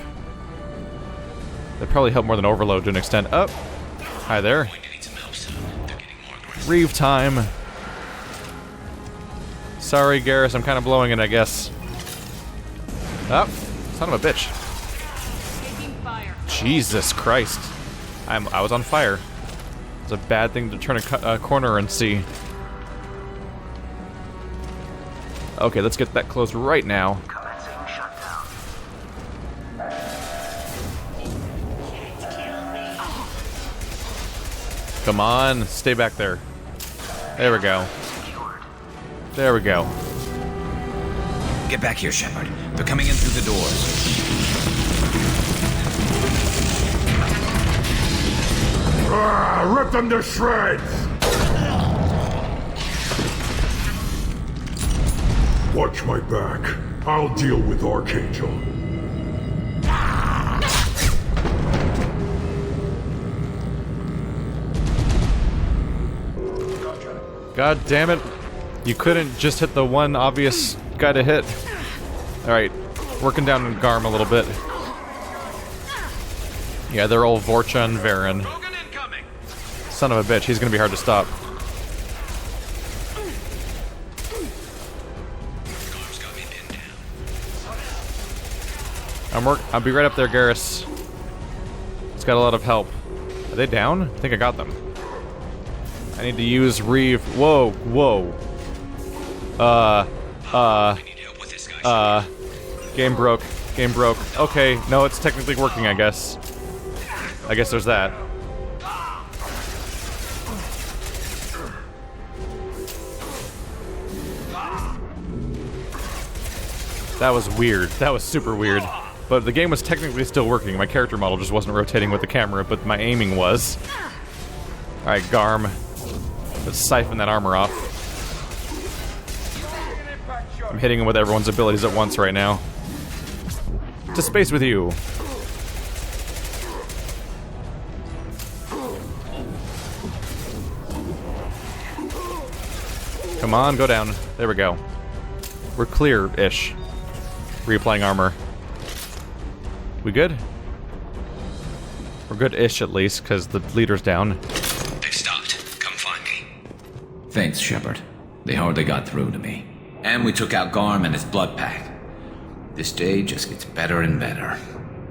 That probably help more than overload to an extent. Oh! Hi there. Reeve time. Sorry, Garrus, I'm kind of blowing it, I guess. Oh, son of a bitch. Jesus Christ. I was on fire. It's a bad thing to turn a corner and see. Okay, let's get that closed right now. Come on, stay back there. There we go. There we go. Get back here, Shepard. They're coming in through the doors. Rip them to shreds! Watch my back. I'll deal with Archangel. God damn it. You couldn't just hit the one obvious guy to hit. Alright, working down on Garm a little bit. Yeah, they're all Vorcha and Varen. Son of a bitch, he's gonna be hard to stop. I'll be right up there, Garrus. It's got a lot of help. Are they down? I think I got them. I need to use Reeve. Whoa, whoa. Game broke. Game broke. Okay, no, it's technically working, I guess. I guess there's that. That was weird. That was super weird. But the game was technically still working. My character model just wasn't rotating with the camera, but my aiming was. Alright, Garm. Let's siphon that armor off. I'm hitting him with everyone's abilities at once right now. To space with you. Come on, go down. There we go. We're clear-ish. Reapplying armor. We good? We're good-ish at least, because the leader's down. They've stopped. Come find me. Thanks, Shepard. They hardly got through to me. And we took out Garm and his blood pack. This day just gets better and better.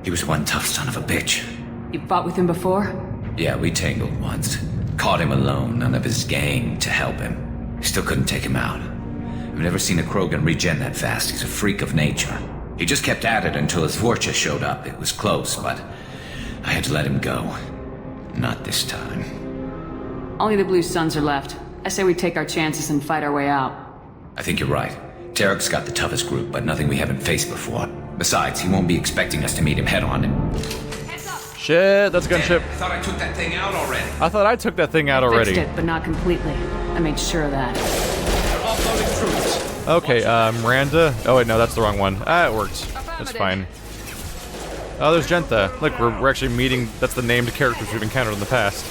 He was one tough son of a bitch. You fought with him before? Yeah, we tangled once. Caught him alone, none of his gang to help him. Still couldn't take him out. I've never seen a Krogan regen that fast. He's a freak of nature. He just kept at it until his Vorcha showed up. It was close, but I had to let him go. Not this time. Only the Blue Suns are left. I say we take our chances and fight our way out. I think you're right. Tarek's got the toughest group, but nothing we haven't faced before. Besides, he won't be expecting us to meet him head-on and... Shit, that's a gunship. I thought I took that thing out already. I thought I took that thing out already. Fixed it, but not completely. I made sure of that. Okay, Miranda. Oh wait, no, that's the wrong one. Ah, it worked. That's fine. Oh, there's Gentha. Look, we're actually meeting. That's the named characters we've encountered in the past.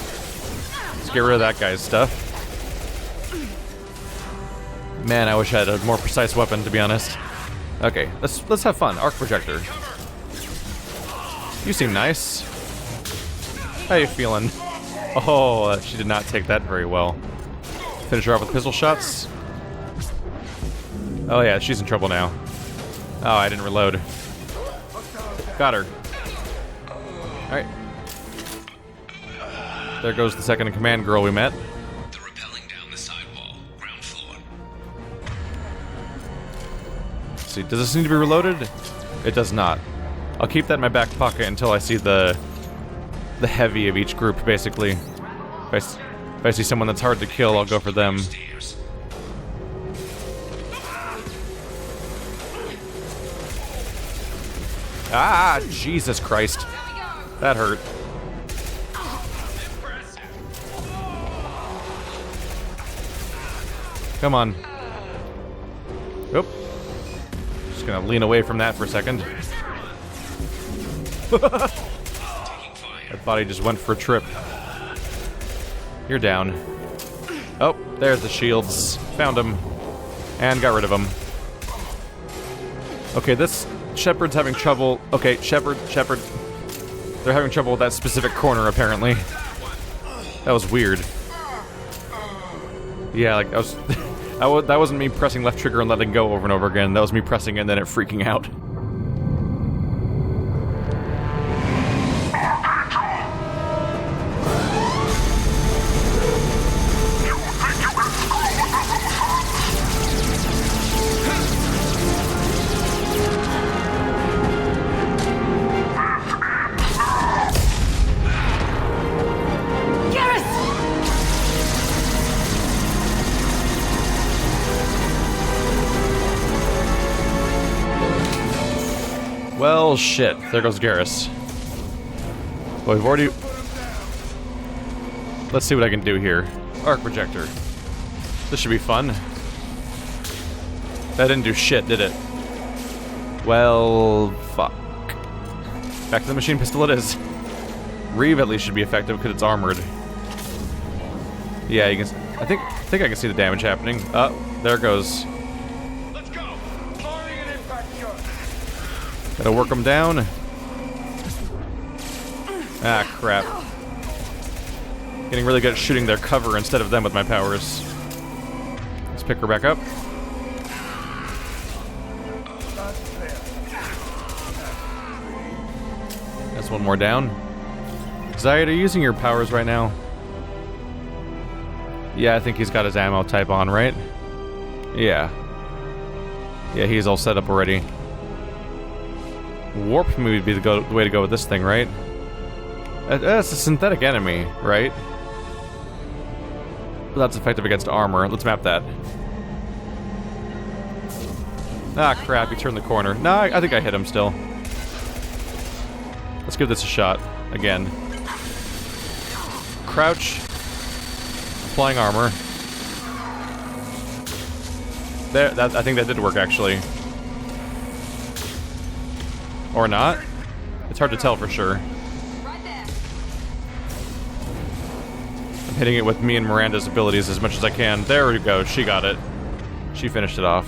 Let's get rid of that guy's stuff. Man, I wish I had a more precise weapon, to be honest. Okay, let's have fun. Arc projector. You seem nice. How you feeling? Oh, she did not take that very well. Finish her off with pistol shots. Oh yeah, she's in trouble now. Oh, I didn't reload. Got her. Alright. There goes the second in command girl we met. They're rappelling down the sidewall, ground floor. Let's see, does this need to be reloaded? It does not. I'll keep that in my back pocket until I see the heavy of each group, basically. If I see someone that's hard to kill, I'll go for them. Ah, Jesus Christ. That hurt. Come on. Oop. Just gonna lean away from that for a second. That body just went for a trip. You're down. Oh, there's the shields. Found him. And got rid of him. Okay, this Shepard's having trouble. Okay, Shepard. They're having trouble with that specific corner, apparently. That was weird. Yeah, like, that wasn't me pressing left trigger and letting go over and over again. That was me pressing it and then it freaking out. Well, shit. There goes Garrus. Well, we've already... Let's see what I can do here. Arc projector. This should be fun. That didn't do shit, did it? Well, fuck. Back to the machine pistol it is. Reeve at least should be effective because it's armored. Yeah, you can... I think I can see the damage happening. Oh, there it goes. Gotta work them down. Ah, crap. Getting really good at shooting their cover instead of them with my powers. Let's pick her back up. That's one more down. Zayed, are you using your powers right now? Yeah, I think he's got his ammo type on, right? Yeah. Yeah, he's all set up already. Warp maybe would be the way to go with this thing, right? That's a synthetic enemy, right? Well, that's effective against armor. Let's map that. Ah, crap, he turned the corner. No, I think I hit him still. Let's give this a shot. Again. Crouch. Applying armor. There, I think that did work, actually. Or not? It's hard to tell for sure. I'm hitting it with me and Miranda's abilities as much as I can. There we go, she got it. She finished it off.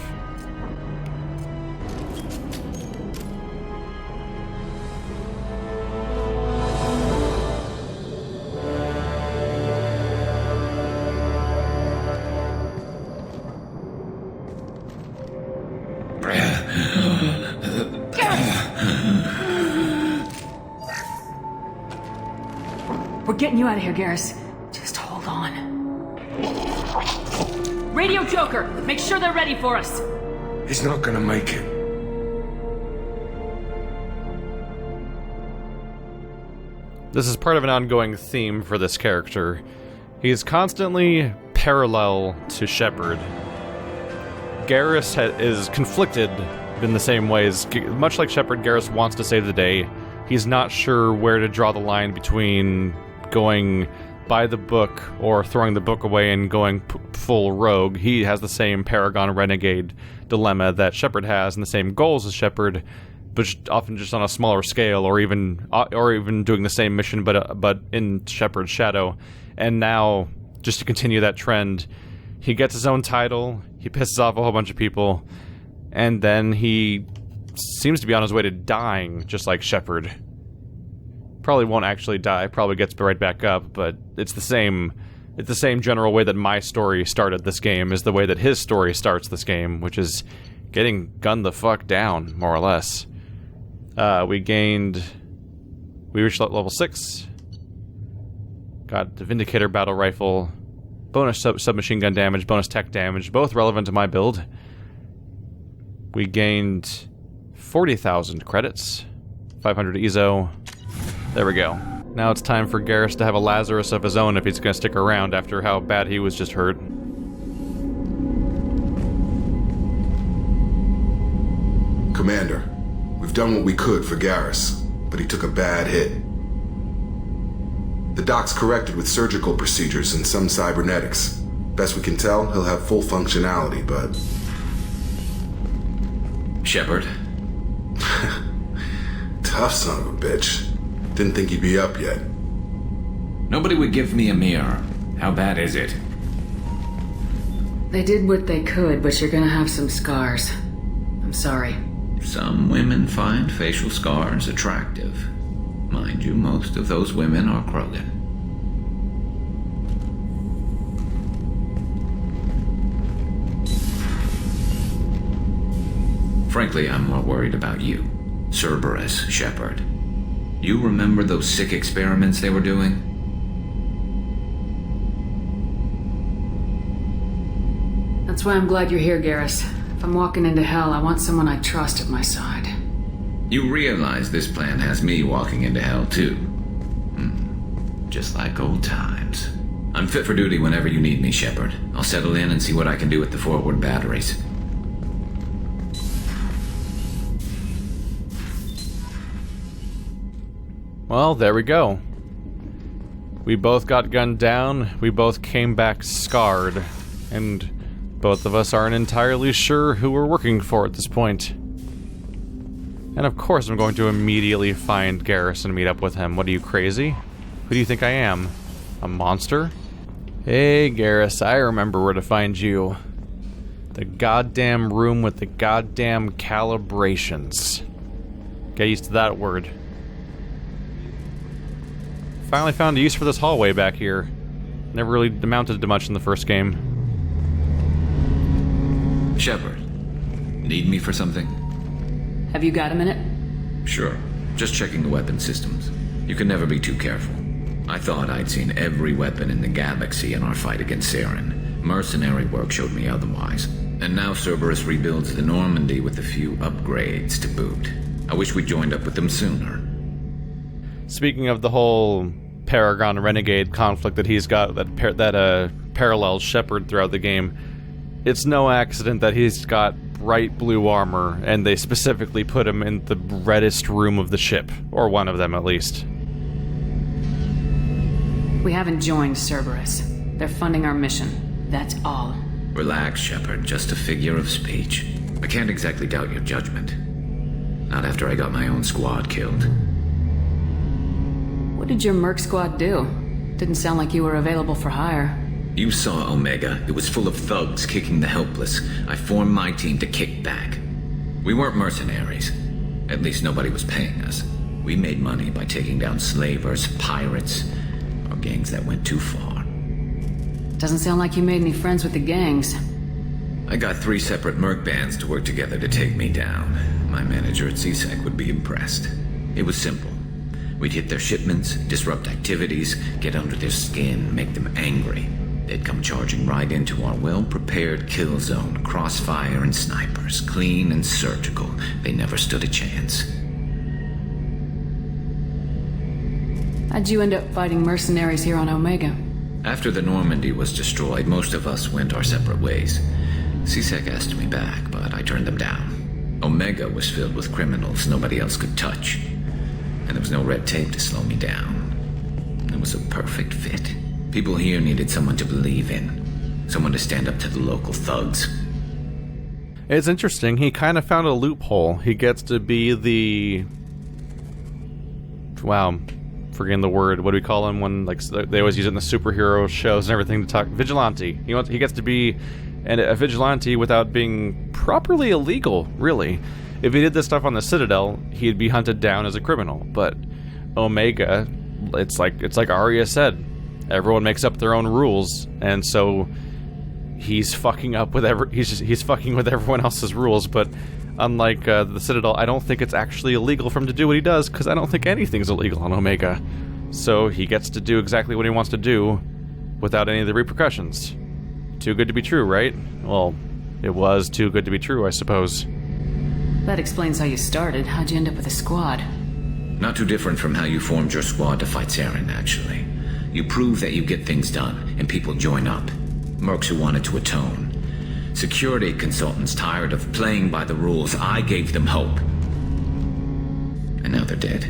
We're getting you out of here, Garrus. Just hold on. Radio Joker! Make sure they're ready for us! He's not gonna make it. This is part of an ongoing theme for this character. He's constantly parallel to Shepard. Garrus is conflicted in the same ways. Much like Shepard, Garrus wants to save the day. He's not sure where to draw the line between going by the book or throwing the book away and going full rogue. He has the same Paragon Renegade dilemma that Shepard has and the same goals as Shepard, but often just on a smaller scale, or even doing the same mission but in Shepard's shadow. And now, just to continue that trend, he gets his own title, he pisses off a whole bunch of people, and then he seems to be on his way to dying, just like Shepard. Probably won't actually die, probably gets right back up, but it's the same general way that my story started this game is the way that his story starts this game, which is getting gunned the fuck down, more or less. We reached level 6. Got the Vindicator battle rifle, bonus submachine gun damage, bonus tech damage, both relevant to my build. We gained 40,000 credits, 500 EZO. There we go. Now it's time for Garrus to have a Lazarus of his own if he's going to stick around after how bad he was just hurt. Commander, we've done what we could for Garrus, but he took a bad hit. The doc's corrected with surgical procedures and some cybernetics. Best we can tell, he'll have full functionality, but... Shepard? Tough son of a bitch. Didn't think he'd be up yet. Nobody would give me a mirror. How bad is it? They did what they could, but you're gonna have some scars. I'm sorry. Some women find facial scars attractive. Mind you, most of those women are Krogan. Frankly, I'm more worried about you. Cerberus, Shepard. You remember those sick experiments they were doing? That's why I'm glad you're here, Garrus. If I'm walking into hell, I want someone I trust at my side. You realize this plan has me walking into hell, too. Just like old times. I'm fit for duty whenever you need me, Shepard. I'll settle in and see what I can do with the forward batteries. Well, there we go. We both got gunned down, we both came back scarred, and both of us aren't entirely sure who we're working for at this point. And of course I'm going to immediately find Garrus and meet up with him. What are you, crazy? Who do you think I am? A monster? Hey Garrus, I remember where to find you. The goddamn room with the goddamn calibrations. Get used to that word. Finally found a use for this hallway back here. Never really amounted to much in the first game. Shepard, need me for something? Have you got a minute? Sure. Just checking the weapon systems. You can never be too careful. I thought I'd seen every weapon in the galaxy in our fight against Saren. Mercenary work showed me otherwise. And now Cerberus rebuilds the Normandy with a few upgrades to boot. I wish we joined up with them sooner. Speaking of the whole Paragon Renegade conflict that he's got, that parallels Shepard throughout the game, it's no accident that he's got bright blue armor, and they specifically put him in the reddest room of the ship, or one of them at least. We haven't joined Cerberus. They're funding our mission. That's all. Relax, Shepard. Just a figure of speech. I can't exactly doubt your judgment. Not after I got my own squad killed. What did your merc squad do? Didn't sound like you were available for hire. You saw Omega. It was full of thugs kicking the helpless. I formed my team to kick back. We weren't mercenaries. At least nobody was paying us. We made money by taking down slavers, pirates, or gangs that went too far. Doesn't sound like you made any friends with the gangs. I got 3 separate merc bands to work together to take me down. My manager at CSEC would be impressed. It was simple. We'd hit their shipments, disrupt activities, get under their skin, make them angry. They'd come charging right into our well-prepared kill zone, crossfire and snipers, clean and surgical. They never stood a chance. How'd you end up fighting mercenaries here on Omega? After the Normandy was destroyed, most of us went our separate ways. CSEC asked me back, but I turned them down. Omega was filled with criminals nobody else could touch. And there was no red tape to slow me down. It was a perfect fit. People here needed someone to believe in. Someone to stand up to the local thugs. It's interesting, he kind of found a loophole. He gets to be the... Wow, forgetting the word. What do we call him when, like, they always use it in the superhero shows and everything to talk... Vigilante. He gets to be a vigilante without being properly illegal, really. If he did this stuff on the Citadel, he'd be hunted down as a criminal. But Omega, it's like Arya said, everyone makes up their own rules, and so he's fucking up with he's fucking with everyone else's rules. But unlike the Citadel, I don't think it's actually illegal for him to do what he does, because I don't think anything's illegal on Omega. So he gets to do exactly what he wants to do without any of the repercussions. Too good to be true, right? Well, it was too good to be true, I suppose. That explains how you started. How'd you end up with a squad? Not too different from how you formed your squad to fight Saren, actually. You prove that you get things done, and people join up. Mercs who wanted to atone. Security consultants tired of playing by the rules. I gave them hope. And now they're dead.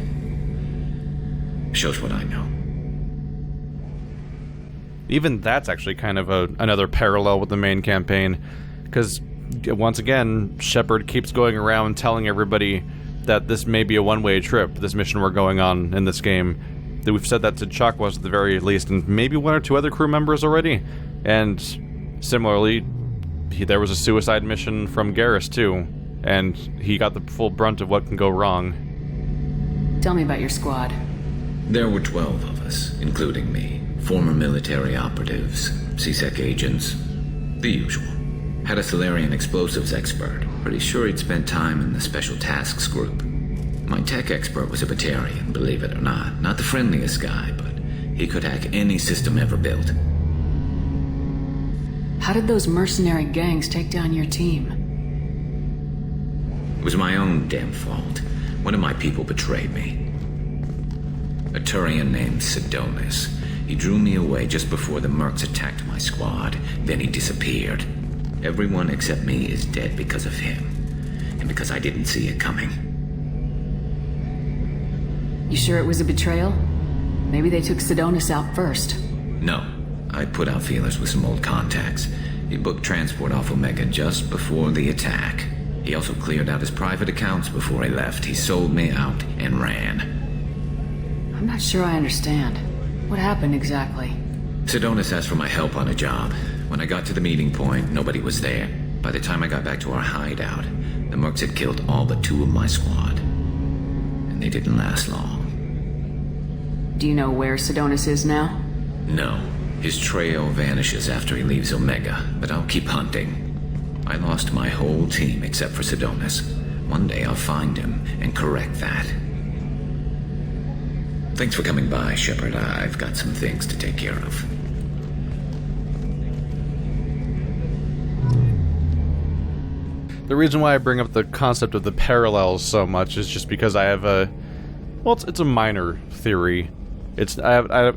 Shows what I know. Even that's actually kind of another parallel with the main campaign, because once again, Shepard keeps going around telling everybody that this may be a one-way trip, this mission we're going on in this game. That we've said that to Chakwas at the very least, and maybe 1 or 2 other crew members already. And similarly, there was a suicide mission from Garrus too, and he got the full brunt of what can go wrong. Tell me about your squad. There were 12 of us, including me. Former military operatives, CSEC agents, the usual. Had a Solarian explosives expert. Pretty sure he'd spent time in the Special Tasks group. My tech expert was a Batarian, believe it or not. Not the friendliest guy, but he could hack any system ever built. How did those mercenary gangs take down your team? It was my own damn fault. One of my people betrayed me. A Turian named Sidonus. He drew me away just before the mercs attacked my squad. Then he disappeared. Everyone except me is dead because of him. And because I didn't see it coming. You sure it was a betrayal? Maybe they took Sidonus out first. No. I put out feelers with some old contacts. He booked transport off Omega just before the attack. He also cleared out his private accounts before he left. He sold me out and ran. I'm not sure I understand. What happened exactly? Sidonus asked for my help on a job. When I got to the meeting point, nobody was there. By the time I got back to our hideout, the mercs had killed all but 2 of my squad. And they didn't last long. Do you know where Sidonus is now? No. His trail vanishes after he leaves Omega, but I'll keep hunting. I lost my whole team except for Sidonus. One day I'll find him and correct that. Thanks for coming by, Shepard. I've got some things to take care of. The reason why I bring up the concept of the parallels so much is just because I have a... Well, it's a minor theory. I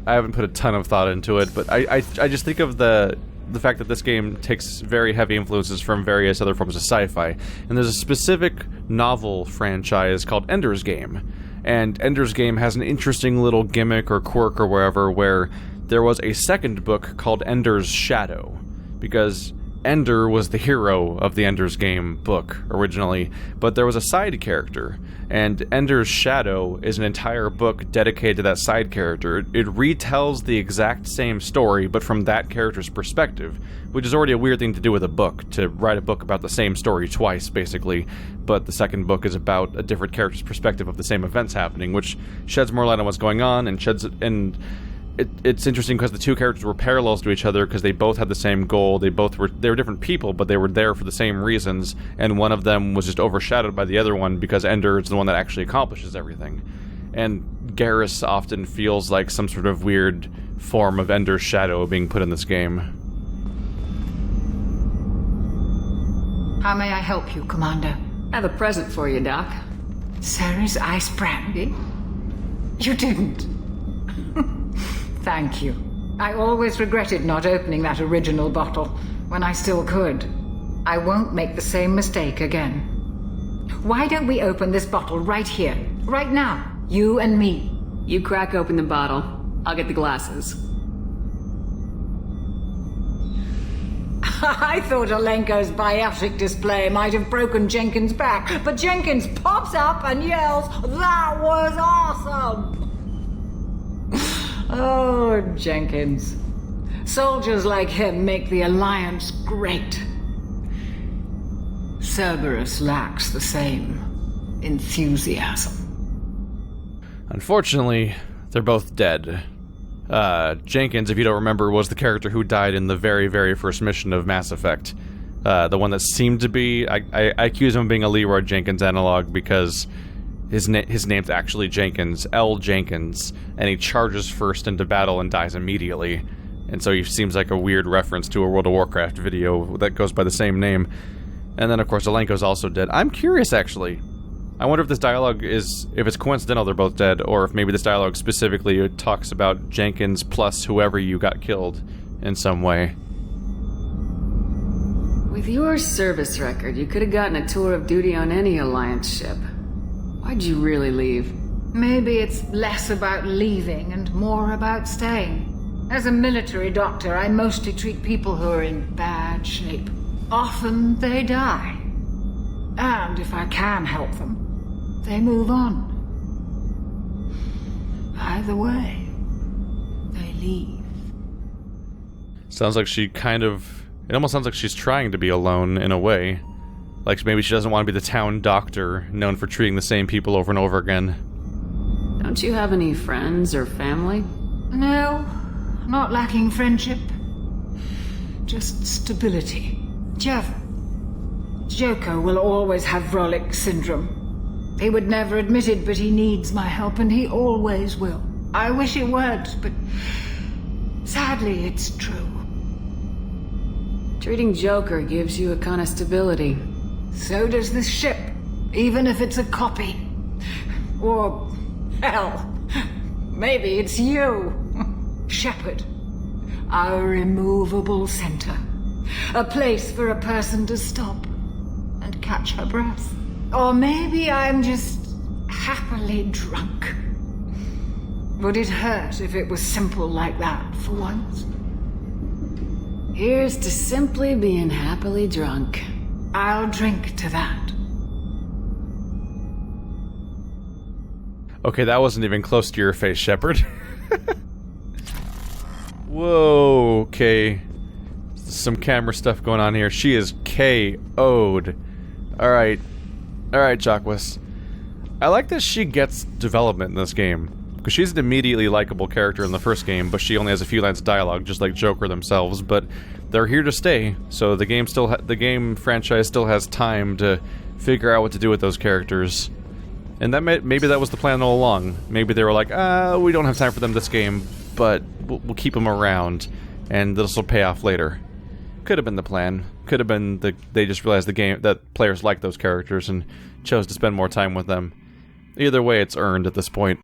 haven't put a ton of thought into it, but I just think of the fact that this game takes very heavy influences from various other forms of sci-fi. And there's a specific novel franchise called Ender's Game. And Ender's Game has an interesting little gimmick or quirk or wherever where there was a second book called Ender's Shadow. Because Ender was the hero of the Ender's Game book originally, but there was a side character, and Ender's Shadow is an entire book dedicated to that side character. It retells the exact same story, but from that character's perspective, which is already a weird thing to do with a book, to write a book about the same story twice, basically, but the second book is about a different character's perspective of the same events happening, which sheds more light on what's going on, and it's interesting because the 2 characters were parallels to each other because they both had the same goal. They were different people, but they were there for the same reasons, and one of them was just overshadowed by the other one because Ender is the one that actually accomplishes everything. And Garrus often feels like some sort of weird form of Ender's shadow being put in this game. How may I help you, Commander? I have a present for you, Doc. Sarah's ice brandy? You didn't. Thank you. I always regretted not opening that original bottle when I still could. I won't make the same mistake again. Why don't we open this bottle right here, right now? You and me. You crack open the bottle. I'll get the glasses. I thought Alenko's biotic display might have broken Jenkins' back, but Jenkins pops up and yells, "That was awesome!" Oh, Jenkins. Soldiers like him make the Alliance great. Cerberus lacks the same enthusiasm. Unfortunately, they're both dead. Jenkins, if you don't remember, was the character who died in the very, very first mission of Mass Effect. The one that seemed to be... I accuse him of being a Leroy Jenkins analog because his name's actually Jenkins, L. Jenkins, and he charges first into battle and dies immediately. And so he seems like a weird reference to a World of Warcraft video that goes by the same name. And then, of course, Alenko's also dead. I'm curious, actually. I wonder if this dialogue is... if it's coincidental they're both dead, or if maybe this dialogue specifically talks about Jenkins plus whoever you got killed in some way. With your service record, you could have gotten a tour of duty on any Alliance ship. Why'd you really leave? Maybe it's less about leaving and more about staying. As a military doctor, I mostly treat people who are in bad shape. Often they die. And if I can help them, they move on. Either way, they leave. Sounds like she kind of It almost sounds like she's trying to be alone, in a way. Like maybe she doesn't want to be the town doctor, known for treating the same people over and over again. Don't you have any friends or family? No, not lacking friendship. Just stability. Joker will always have Vrolic syndrome. He would never admit it, but he needs my help, and he always will. I wish it weren't, but sadly it's true. Treating Joker gives you a kind of stability. So does this ship, even if it's a copy. Or, hell, maybe it's you, Shepard. Our immovable center. A place for a person to stop and catch her breath. Or maybe I'm just happily drunk. Would it hurt if it was simple like that for once? Here's to simply being happily drunk. I'll drink to that. Okay, that wasn't even close to your face, Shepard. Whoa, okay. Some camera stuff going on here. She is KO'd. Alright. Alright, Jacquemus. I like that she gets development in this game. Because she's an immediately likable character in the first game, but she only has a few lines of dialogue, just like Joker themselves. But they're here to stay, so the game franchise still has time to figure out what to do with those characters. And that maybe that was the plan all along. Maybe they were like, we don't have time for them this game, but we'll keep them around, and this will pay off later. Could have been the plan. Could have been they just realized that players like those characters and chose to spend more time with them. Either way, it's earned at this point.